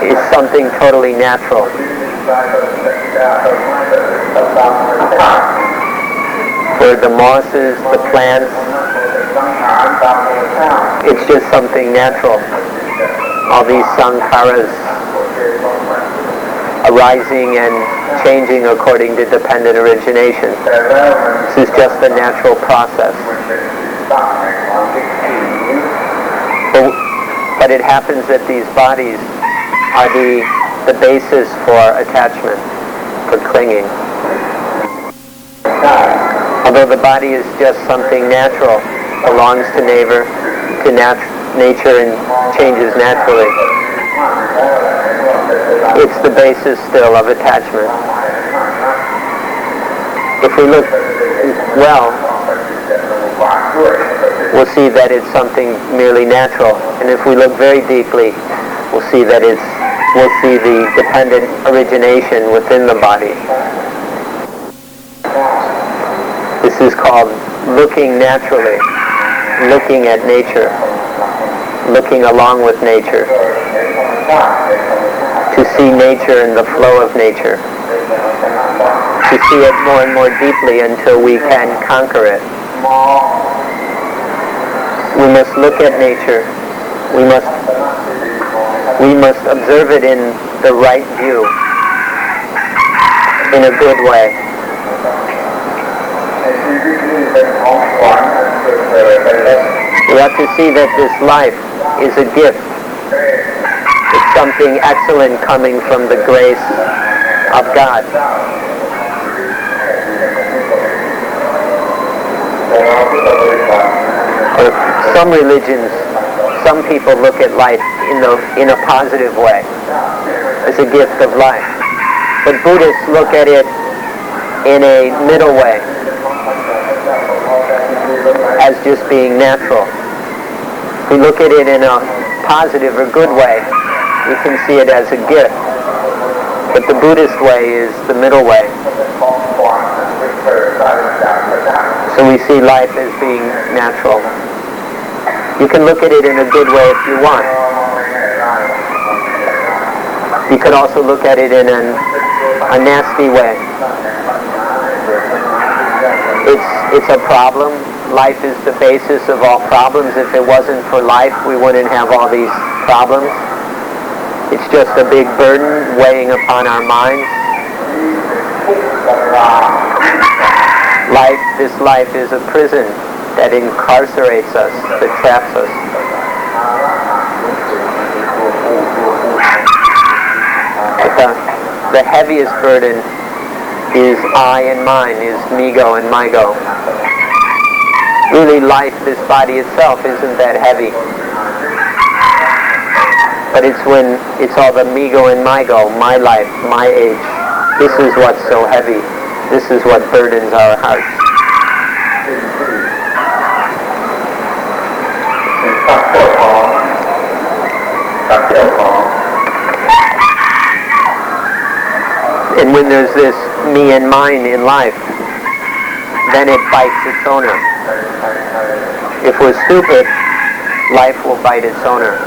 is something totally natural. For the mosses, the plants, it's just something natural. All these sankharas arising and changing according to dependent origination. This is just a natural process. But it happens that these bodies are the basis for attachment, for clinging. Although the body is just something natural, belongs to nature and changes naturally, it's the basis still of attachment. If we look well, we'll see that it's something merely natural, and if we look very deeply, we'll see that we'll see the dependent origination within the body. This is called looking naturally, looking at nature, looking along with nature, to see nature and the flow of nature, to see it more and more deeply until we can conquer it. We must look at nature. We must observe it in the right view, in a good way. We have to see that this life is a gift. It's something excellent coming from the grace of God. Some religions, some people look at life in a positive way, as a gift of life. But Buddhists look at it in a middle way, as just being natural. If we look at it in a positive or good way, we can see it as a gift. But the Buddhist way is the middle way. So we see life as being natural. You can look at it in a good way if you want. You could also look at it in a nasty way. It's a problem. Life is the basis of all problems. If it wasn't for life, we wouldn't have all these problems. It's just a big burden weighing upon our minds. This life is a prison that incarcerates us, that traps us. The heaviest burden is I and mine, is me-go and my-go. Really, life, this body itself, isn't that heavy. But it's when it's all the me-go and my-go, my life, my age. This is what's so heavy. This is what burdens our hearts. And when there's this me and mine in life, then it bites its owner. If we're stupid, life will bite its owner.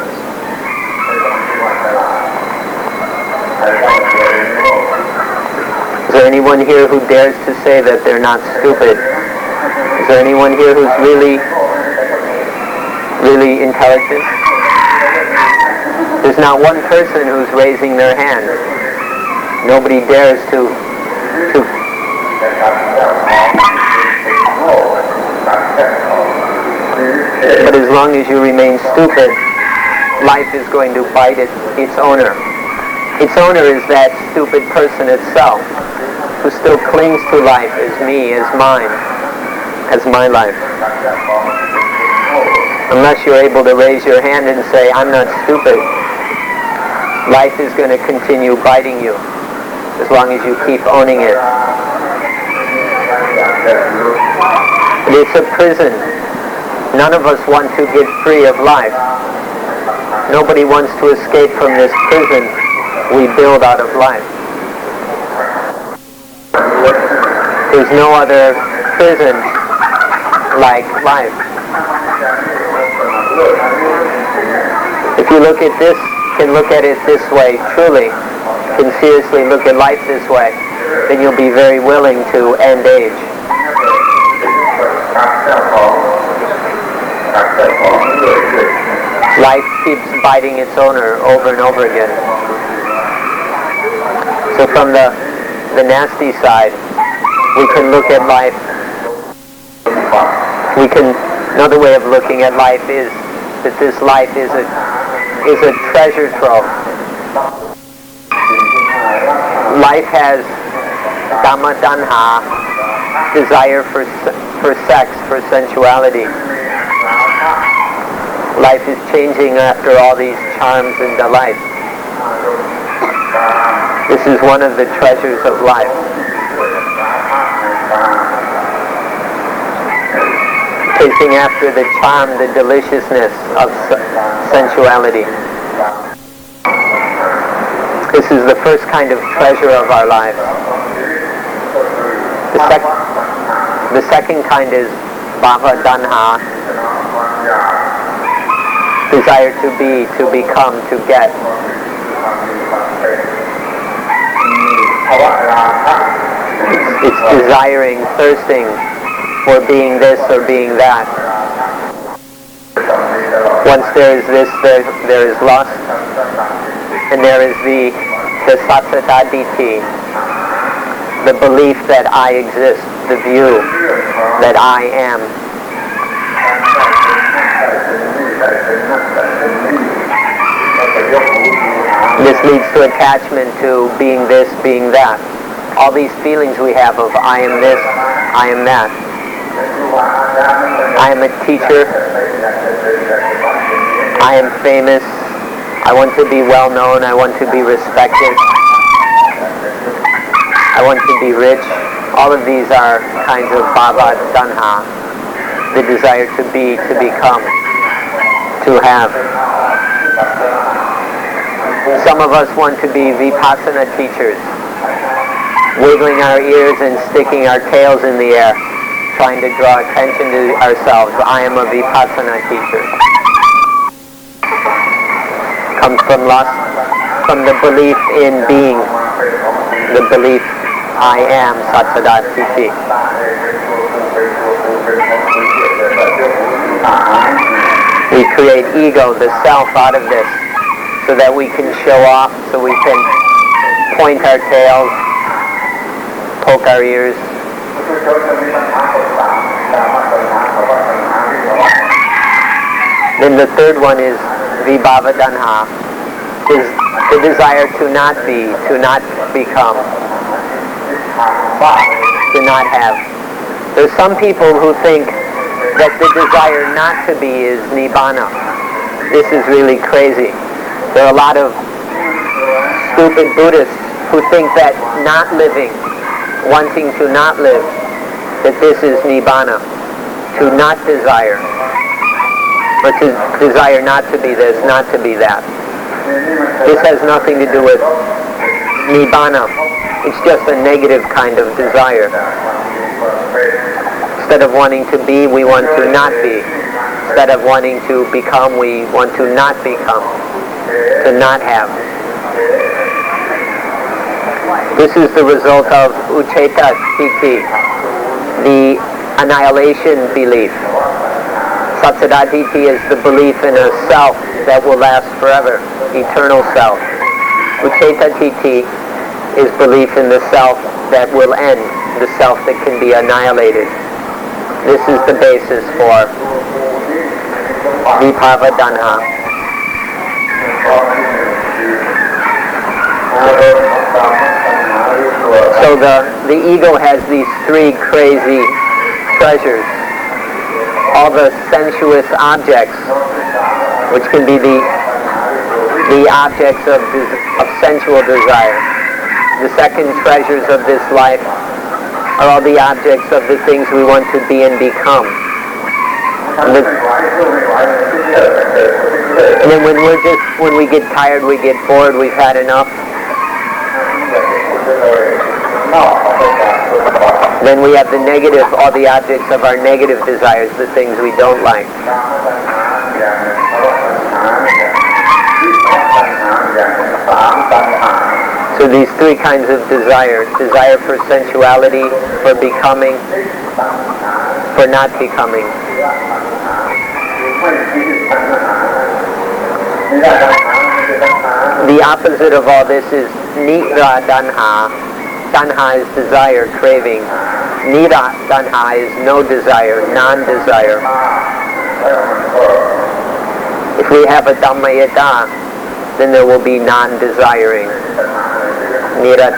Is there anyone here who dares to say that they're not stupid? Is there anyone here who's really intelligent? There's not one person who's raising their hand. Nobody dares to. But as long as you remain stupid, life is going to bite its owner. Its owner is that stupid person itself, who still clings to life as me, as mine, as my life. Unless you're able to raise your hand and say, I'm not stupid, life is going to continue biting you, as long as you keep owning it. But it's a prison. None of us want to get free of life. Nobody wants to escape from this prison we build out of life. There's no other prison like life. If you look at this, can look at it this way, truly, can seriously look at life this way, then you'll be very willing to end age. Life keeps biting its owner over and over again. So from the nasty side, we can look at life. Another way of looking at life is that this life is a treasure trove. Life has dhamma danha, desire for sex, for sensuality. Life is changing after all these charms and delights. This is one of the treasures of life. Chasing after the charm, the deliciousness of sensuality. This is the first kind of treasure of our lives. The second kind is bhava danha, desire to be, to become, to get. It's desiring, thirsting for being this or being that. Once there is this, there is lust, and there is the sattva-ditthi, the belief that I exist, the view that I am. This leads to attachment to being this, being that. All these feelings we have of I am this, I am that. I am a teacher. I am famous. I want to be well known. I want to be respected. I want to be rich. All of these are kinds of bhava danha, the desire to be, to become, to have. Some of us want to be vipassana teachers, wiggling our ears and sticking our tails in the air, trying to draw attention to ourselves. I am a vipassana teacher. Comes from lust, from the belief in being, the belief I am, sattva-ditthi. We create ego, the self, out of this, so that we can show off, so we can point our tails, poke our ears. Then the third one is vibhava tanha, is the desire to not be, to not become, to not have. There's some people who think that the desire not to be is nibbana. This is really crazy. There are a lot of stupid Buddhists who think that not living, wanting to not live, that this is nibbana, to not desire, or to desire not to be this, not to be that. This has nothing to do with nibbana. It's just a negative kind of desire. Instead of wanting to be, we want to not be. Instead of wanting to become, we want to not become, to not have. This is the result of ucceta titti, the annihilation belief. Sattadatitti is the belief in a self that will last forever, eternal self. Ucceta titti is belief in the self that will end, the self that can be annihilated. This is the basis for vibhava tanha. So the ego has these three crazy treasures. All the sensuous objects, which can be the objects of sensual desire. The second treasures of this life are all the objects of the things we want to be and become. And then when we get tired, we get bored, we've had enough. Then we have the negative, all the objects of our negative desires, the things we don't like. So these three kinds of desire: desire for sensuality, for becoming, for not becoming. The opposite of all this is nidra tanha. Tanha is desire, craving. Nira tanha is no desire, non-desire. If we have a dhammayata, then there will be non-desiring. Nira,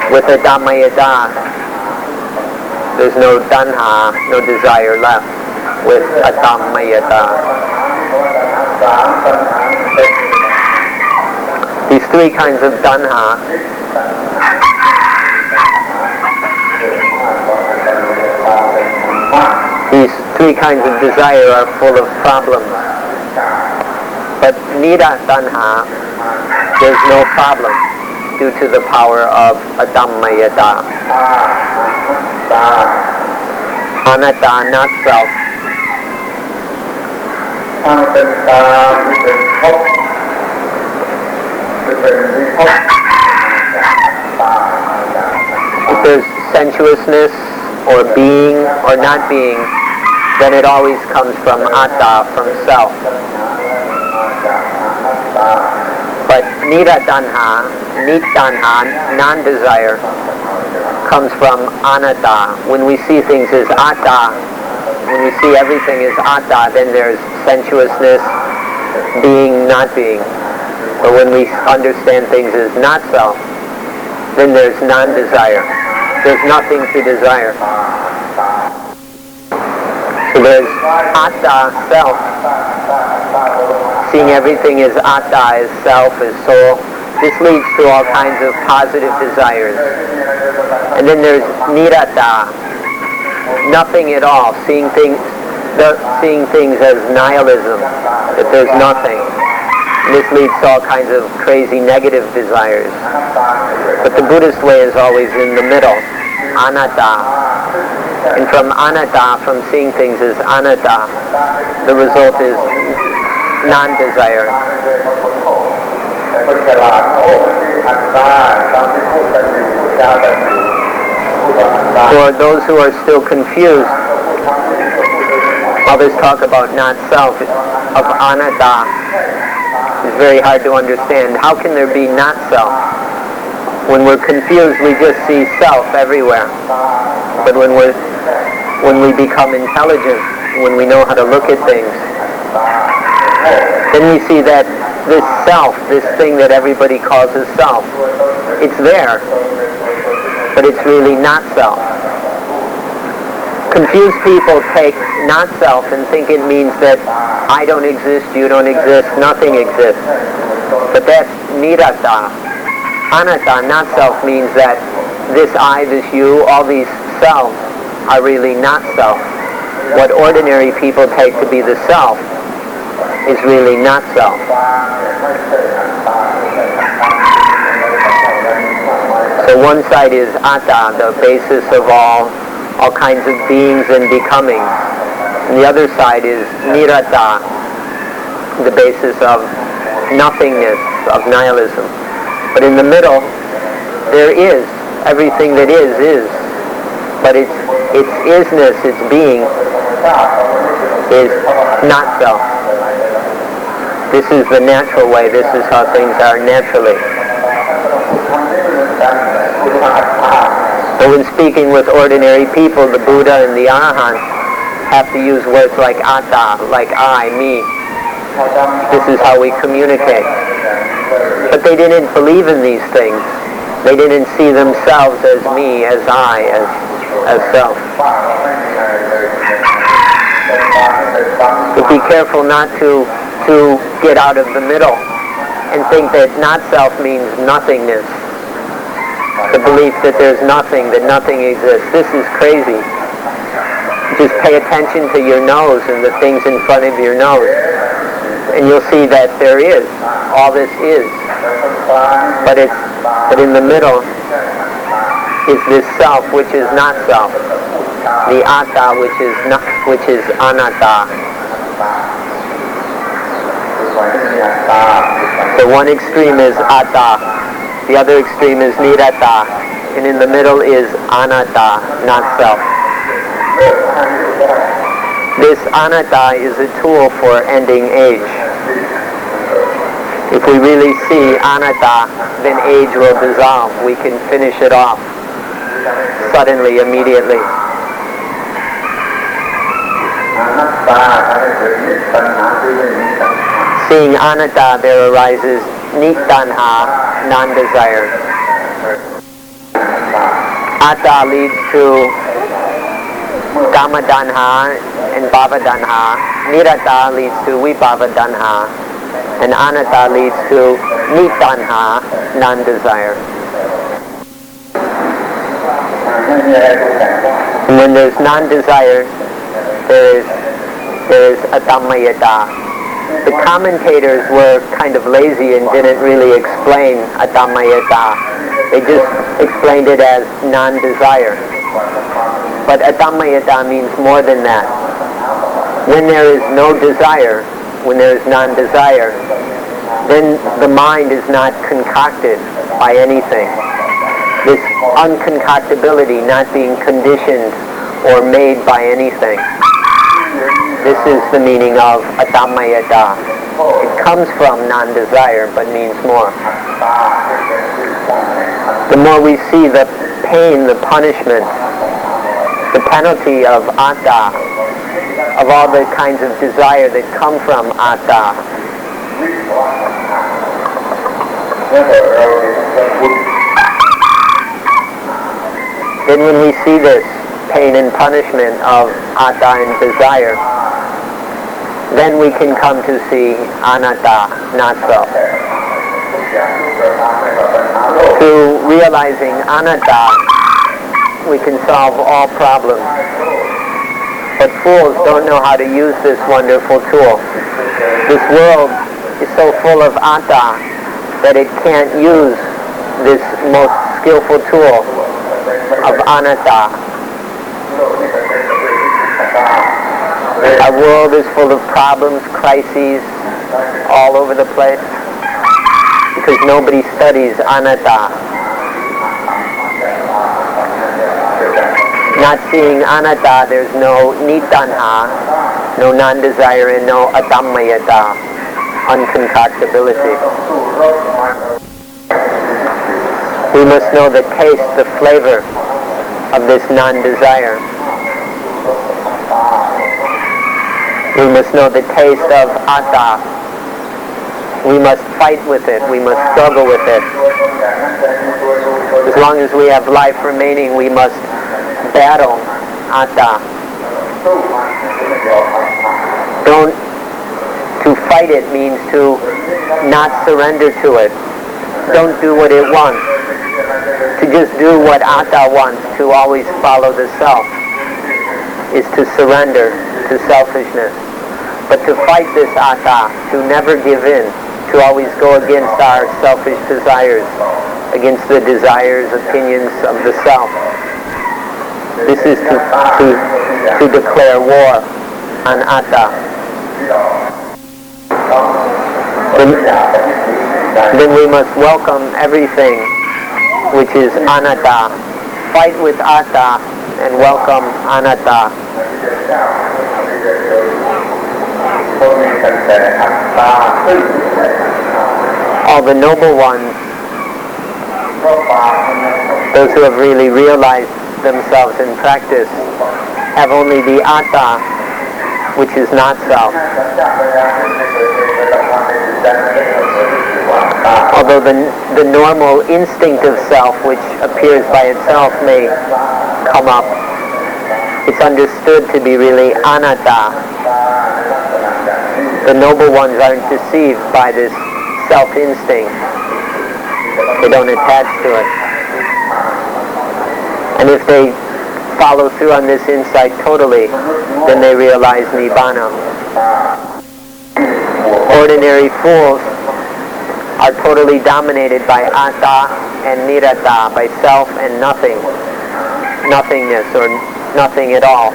with a dhammayata, there's no tanha, no desire left with a dhammayata. These three kinds of tanha of desire are full of problems. But nira tanha, there's no problem due to the power of adhammayata. Anatta, not self. If there's sensuousness or being or not being, then it always comes from atta, from self. But nira tanha, nit-tanha, non-desire, comes from anatta. When we see things as atta, when we see everything as atta, then there's sensuousness, being, not being. But when we understand things as not self, then there's non-desire. There's nothing to desire. So there's atta, self. Seeing everything as atta, as self, as soul. This leads to all kinds of positive desires. And then there's niratta, nothing at all. Seeing things as nihilism, that there's nothing. And this leads to all kinds of crazy negative desires. But the Buddhist way is always in the middle, anatta. And from anatta, from seeing things as anatta, the result is non-desire. For those who are still confused, all this talk about not self, of anatta, is very hard to understand. How can there be not self? When we're confused, we just see self everywhere. But when we become intelligent, when we know how to look at things, then we see that this self, this thing that everybody calls as self, it's there, but it's really not self. Confused people take not self and think it means that I don't exist, you don't exist, nothing exists. But that's niratta. Anatta, not self, means that this I, this you, all these selves are really not self. What ordinary people take to be the self is really not self. So one side is atta, the basis of all kinds of beings and becomings. And the other side is niratta, the basis of nothingness, of nihilism. But in the middle, there is. Everything that is. But its isness, its being, is not self. This is the natural way. This is how things are naturally. So when speaking with ordinary people, the Buddha and the Arahant have to use words like atta, like I, me. This is how we communicate. But they didn't believe in these things. They didn't see themselves as me, as I, as self. But be careful not to get out of the middle and think that not self means nothingness. The belief that there's nothing, that nothing exists. This is crazy. Just pay attention to your nose and the things in front of your nose, and you'll see that there is. All this is. But in the middle is this self, which is not self. The atta, which is anatta. The one extreme is atta, the other extreme is niratta, and in the middle is anatta, not self. This anatta is a tool for ending age. If we really see anatta, then age will dissolve. We can finish it off suddenly, immediately. Seeing anatta, there arises nitanha, non-desire. Atta leads to kamadanha and bhavadanha. Niratta leads to vibhavadanha. And anatta leads to nitanha, non-desire. And when there's non-desire, there is adammayata. The commentators were kind of lazy and didn't really explain adammayata. They just explained it as non-desire. But adammayata means more than that. When there is no desire, when there is non-desire, then the mind is not concocted by anything. This unconcoctability, not being conditioned or made by anything. This is the meaning of adammayata. It comes from non-desire, but means more. The more we see the pain, the punishment, the penalty of atta, of all the kinds of desire that come from atta, then when we see this pain and punishment of atta and desire, then we can come to see anatta, not self. Through realizing anatta, we can solve all problems. But fools don't know how to use this wonderful tool. This world is so full of atta that it can't use this most skillful tool of anatta. Our world is full of problems, crises, all over the place, because nobody studies anatta. Not seeing anatta, there's no nitanha, no non-desire, and no adammayata, unconcoctability. We must know the taste, the flavor of this non-desire. We must know the taste of atta. We must fight with it. We must struggle with it. As long as we have life remaining, we must battle atta. To fight it means to not surrender to it. Don't do what it wants. To just do what atta wants, to always follow the self, is to surrender to selfishness. But to fight this atta, to never give in, to always go against our selfish desires, against the desires, opinions of the self. This is to declare war on atta. Then we must welcome everything which is anatta. Fight with atta and welcome anatta. All the noble ones, those who have really realized themselves in practice, have only the atta, which is not self. Although the normal instinct of self, which appears by itself, may come up, it's understood to be really anatta. The noble ones aren't deceived by this self-instinct. They don't attach to it. And if they follow through on this insight totally, then they realize Nibbana. Ordinary fools are totally dominated by atta and niratta, by self and nothing, nothingness or nothing at all.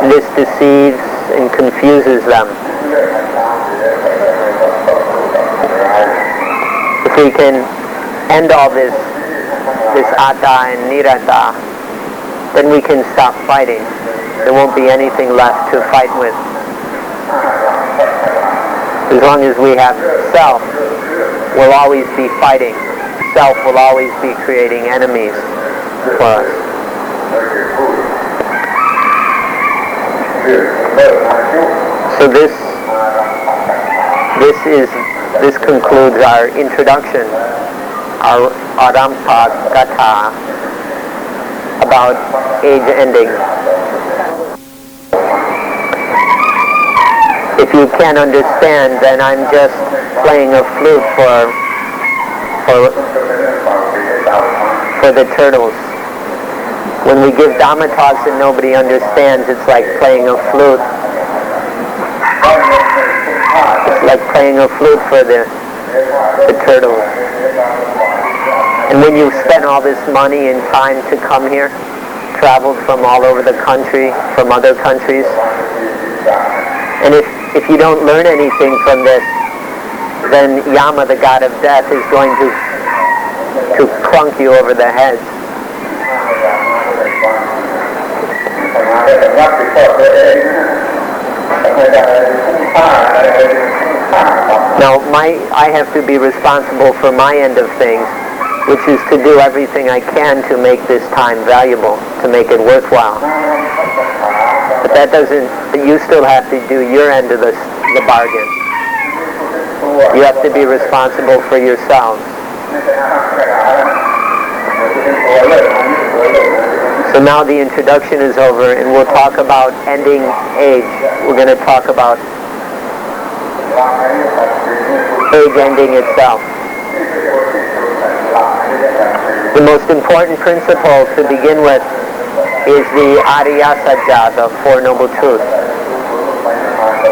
This deceives and confuses them. If we can end all this atta and niratta, then we can stop fighting. There won't be anything left to fight with. As long as we have self, we'll always be fighting. Self will always be creating enemies for us. So this concludes our introduction, our Arampa Gatha, about age ending. If you can't understand, then I'm just playing a flute for the turtles. When we give Dhamma talks and nobody understands, it's like playing a flute. It's like playing a flute for the turtles. And when you've spent all this money and time to come here, traveled from all over the country, from other countries, and if you don't learn anything from this, then Yama, the god of death, is going to clunk you over the head. Now, I have to be responsible for my end of things, which is to do everything I can to make this time valuable, to make it worthwhile. But that doesn't, you still have to do your end of the bargain. You have to be responsible for yourselves. So now the introduction is over and we'll talk about ending age. We're going to talk about age ending itself. The most important principle to begin with is the Ariya Sajja, the Four Noble Truths.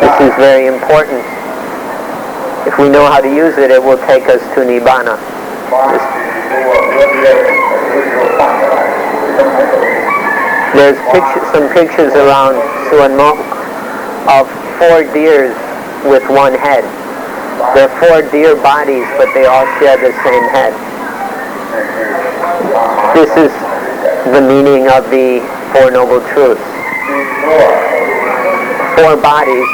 This is very important. If we know how to use it, it will take us to Nibbana. There's some pictures around Suanmok of 4 deers with one head. They're 4 deer bodies, but they all share the same head. This is the meaning of the Four Noble Truths. 4 bodies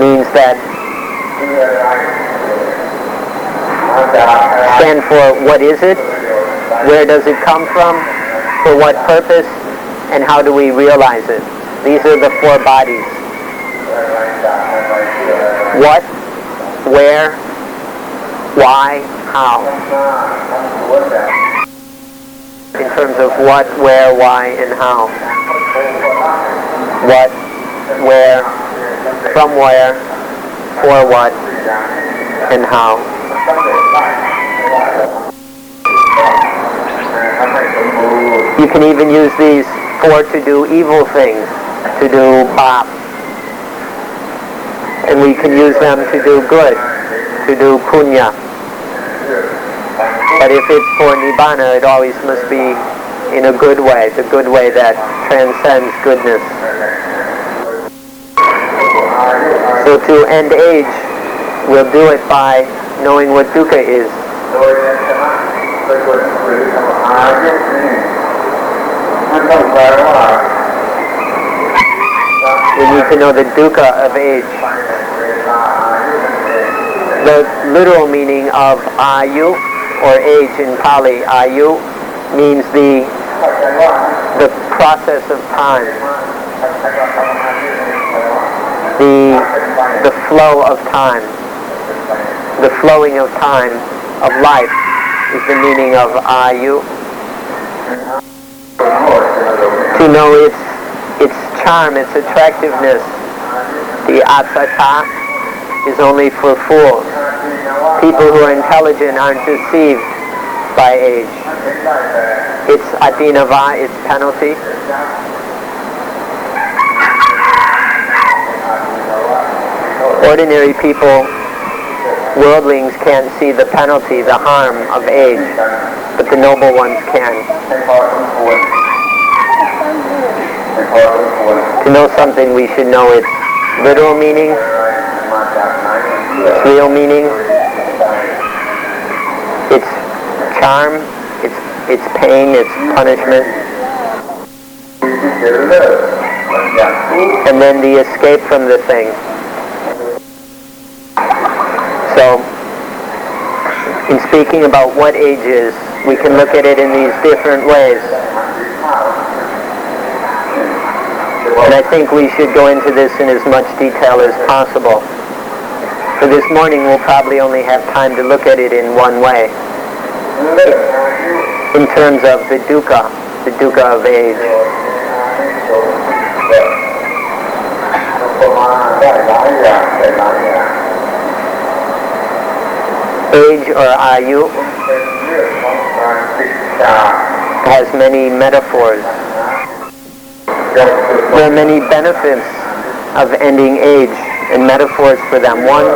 means that stand for what is it, where does it come from, for what purpose, and how do we realize it. These are the four bodies. What, where, why, how. In terms of what, where, why, and how. What, where, from where, for what, and how. You can even use these four to do evil things, to do bap. And we can use them to do good, to do punya. But if it's for nibbana, it always must be in a good way, the good way that transcends goodness. So to end age, we'll do it by knowing what dukkha is. We need to know the dukkha of age. The literal meaning of ayu, or age in Pali, ayu, means the process of time. The flow of time. The flowing of time, of life, is the meaning of ayu. To know its charm, its attractiveness, the asata, is only for fools. People who are intelligent aren't deceived by age. It's adinava, its penalty. Ordinary people, worldlings, can't see the penalty, the harm of age, but the noble ones can. To know something, we should know its literal meaning, its real meaning, its charm, its pain, its punishment, and then the escape from the thing. So, in speaking about what age is, we can look at it in these different ways. And I think we should go into this in as much detail as possible. For this morning, we'll probably only have time to look at it in one way. In terms of the dukkha of age. Age, or ayu, has many metaphors. There are many benefits of ending age and metaphors for them. One,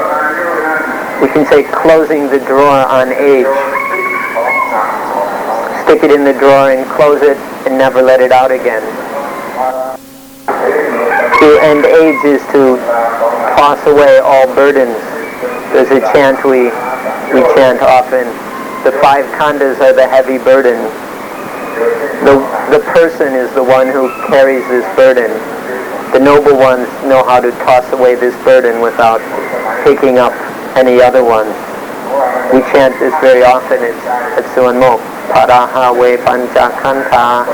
we can say closing the drawer on age. Stick it in the drawer and close it and never let it out again. To end age is to toss away all burdens. There's a chant we chant often. The five khandhas are the heavy burden. The person is the one who carries this burden. The noble ones know how to toss away this burden without picking up any other one. We chant this very often. It's at Suanmok. Paraha we pancha kanta.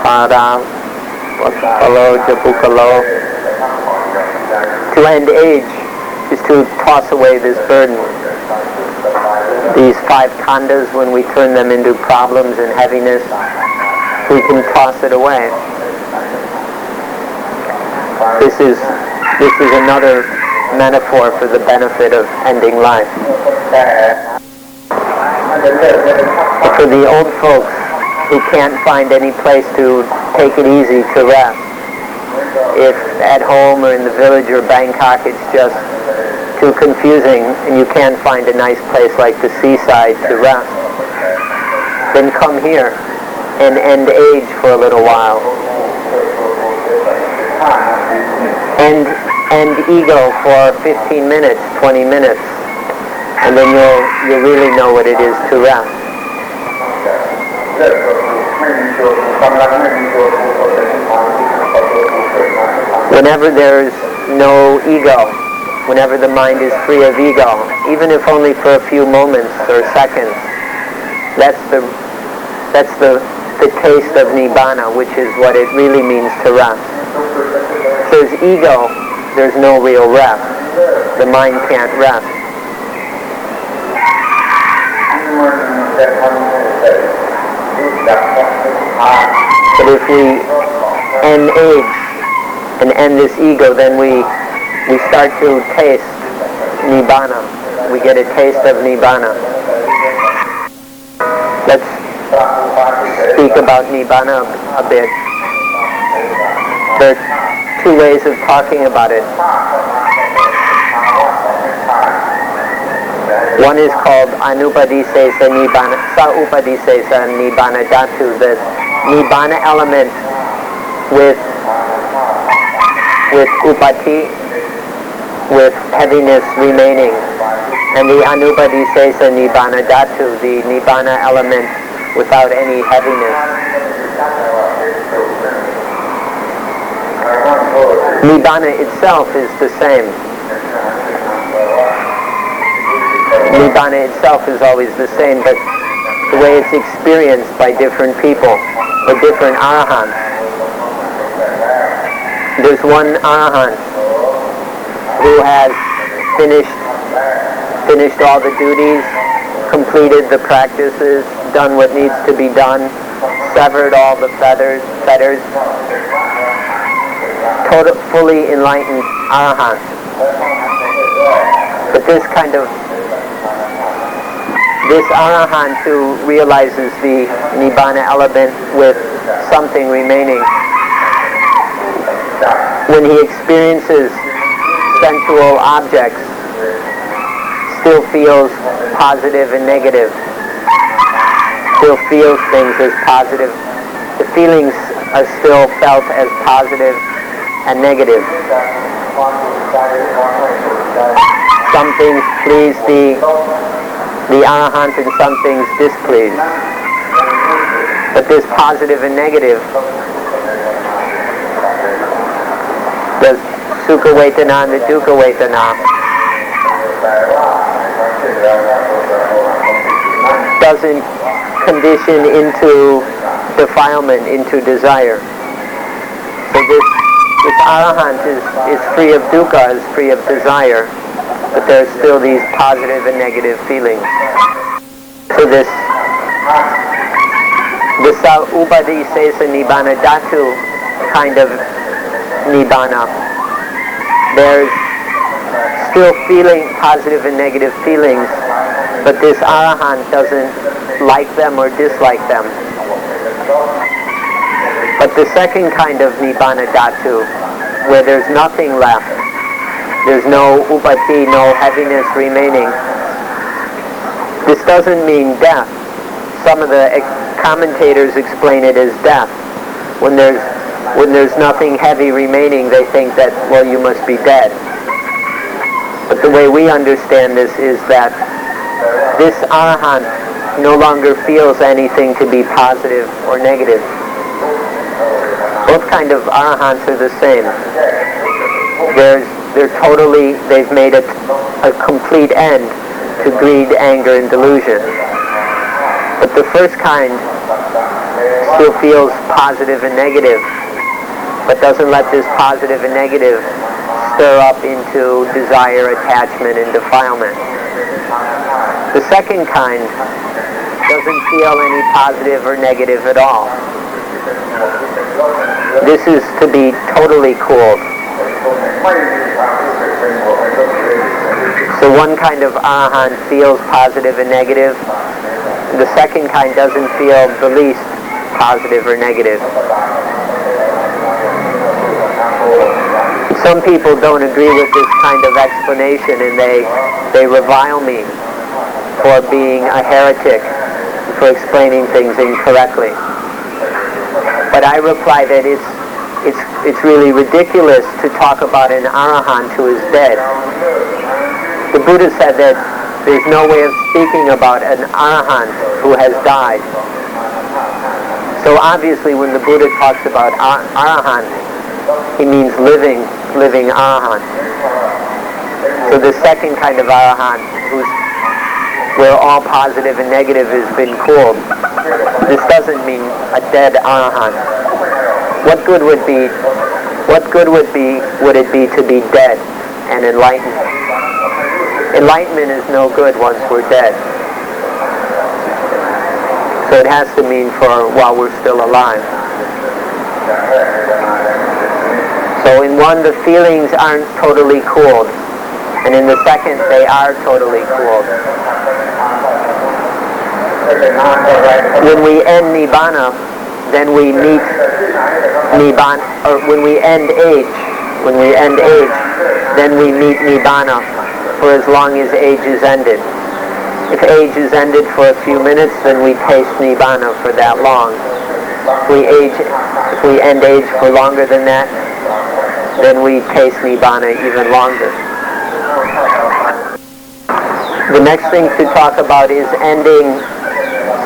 Para vakalo jabukalo. To end age is to toss away this burden. These five khandhas, when we turn them into problems and heaviness, we can toss it away. This is another metaphor for the benefit of ending life. For the old folks who can't find any place to take it easy to rest, if at home or in the village or Bangkok it's just too confusing and you can't find a nice place like the seaside to rest, then come here and end age for a little while. End ego for 15 minutes, 20 minutes, and then you'll really know what it is to rest. Whenever there's no ego, whenever the mind is free of ego, even if only for a few moments or seconds. That's the taste of Nibbana, which is what it really means to rest. If there's ego, there's no real rest. The mind can't rest. But if we end age and end this ego, then we start to taste Nibbana. We get a taste of Nibbana. Let's speak about Nibbana a bit. There are two ways of talking about it. One is called Anupadisesa Nibbana, Sa-upadisesa Nibbana Dhatu, the Nibbana element with upati, with heaviness remaining, and the Anupadisesa Nibbana Dhatu, the Nibbana element without any heaviness. Nibbana itself is the same. Nibbana itself is always the same, but the way it's experienced by different people or different arahants. There's one arahant who has finished all the duties, completed the practices, done what needs to be done, severed all the fetters, fully enlightened arahant. But this arahant who realizes the Nibbana element with something remaining, when he experiences sensual objects, still feels positive and negative, still feels things as positive. The feelings are still felt as positive and negative. Some things please the arahant and some things displease. But this positive and negative, the sukha vedana and the dukkha vedana, doesn't condition into defilement, into desire. So this arahant is free of dukkha, is free of desire, but there are still these positive and negative feelings. So this Sa-upadisesa Nibbana Dhatu kind of Nibbana, there's still feeling positive and negative feelings, but this arahant doesn't like them or dislike them. But the second kind of Nibbana Dhatu, where there's nothing left, there's no upati, no heaviness remaining. This doesn't mean death. Some of the commentators explain it as death. When there's nothing heavy remaining, they think that, well, you must be dead. But the way we understand this is that this arahant no longer feels anything to be positive or negative. Both kind of arahants are the same. They've made a complete end to greed, anger, and delusion. But the first kind still feels positive and negative, but doesn't let this positive and negative stir up into desire, attachment, and defilement. The second kind doesn't feel any positive or negative at all. This is to be totally cooled. So one kind of arahant feels positive and negative. The second kind doesn't feel the least positive or negative. Some people don't agree with this kind of explanation, and they revile me for being a heretic, for explaining things incorrectly. But I reply that it's really ridiculous to talk about an arahant who is dead. The Buddha said that there's no way of speaking about an arahant who has died. So obviously when the Buddha talks about arahant, he means living arahant. So the second kind of arahant, where all positive and negative has been cooled, this doesn't mean a dead arahant. What good would it be to be dead and enlightened? Enlightenment is no good once we're dead. So it has to mean for while we're still alive. So in one, the feelings aren't totally cooled, and in the second, they are totally cooled. When we end Nibbana, then we meet Nibbana, or when we end age, then we meet Nibbana for as long as age is ended. If age is ended for a few minutes, then we taste Nibbana for that long. If we end age for longer than that, then we taste Nibbana even longer. The next thing to talk about is ending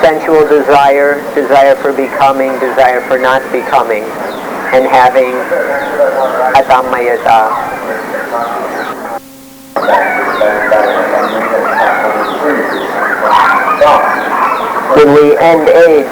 sensual desire, desire for becoming, desire for not becoming, and having atamayata. When we end age,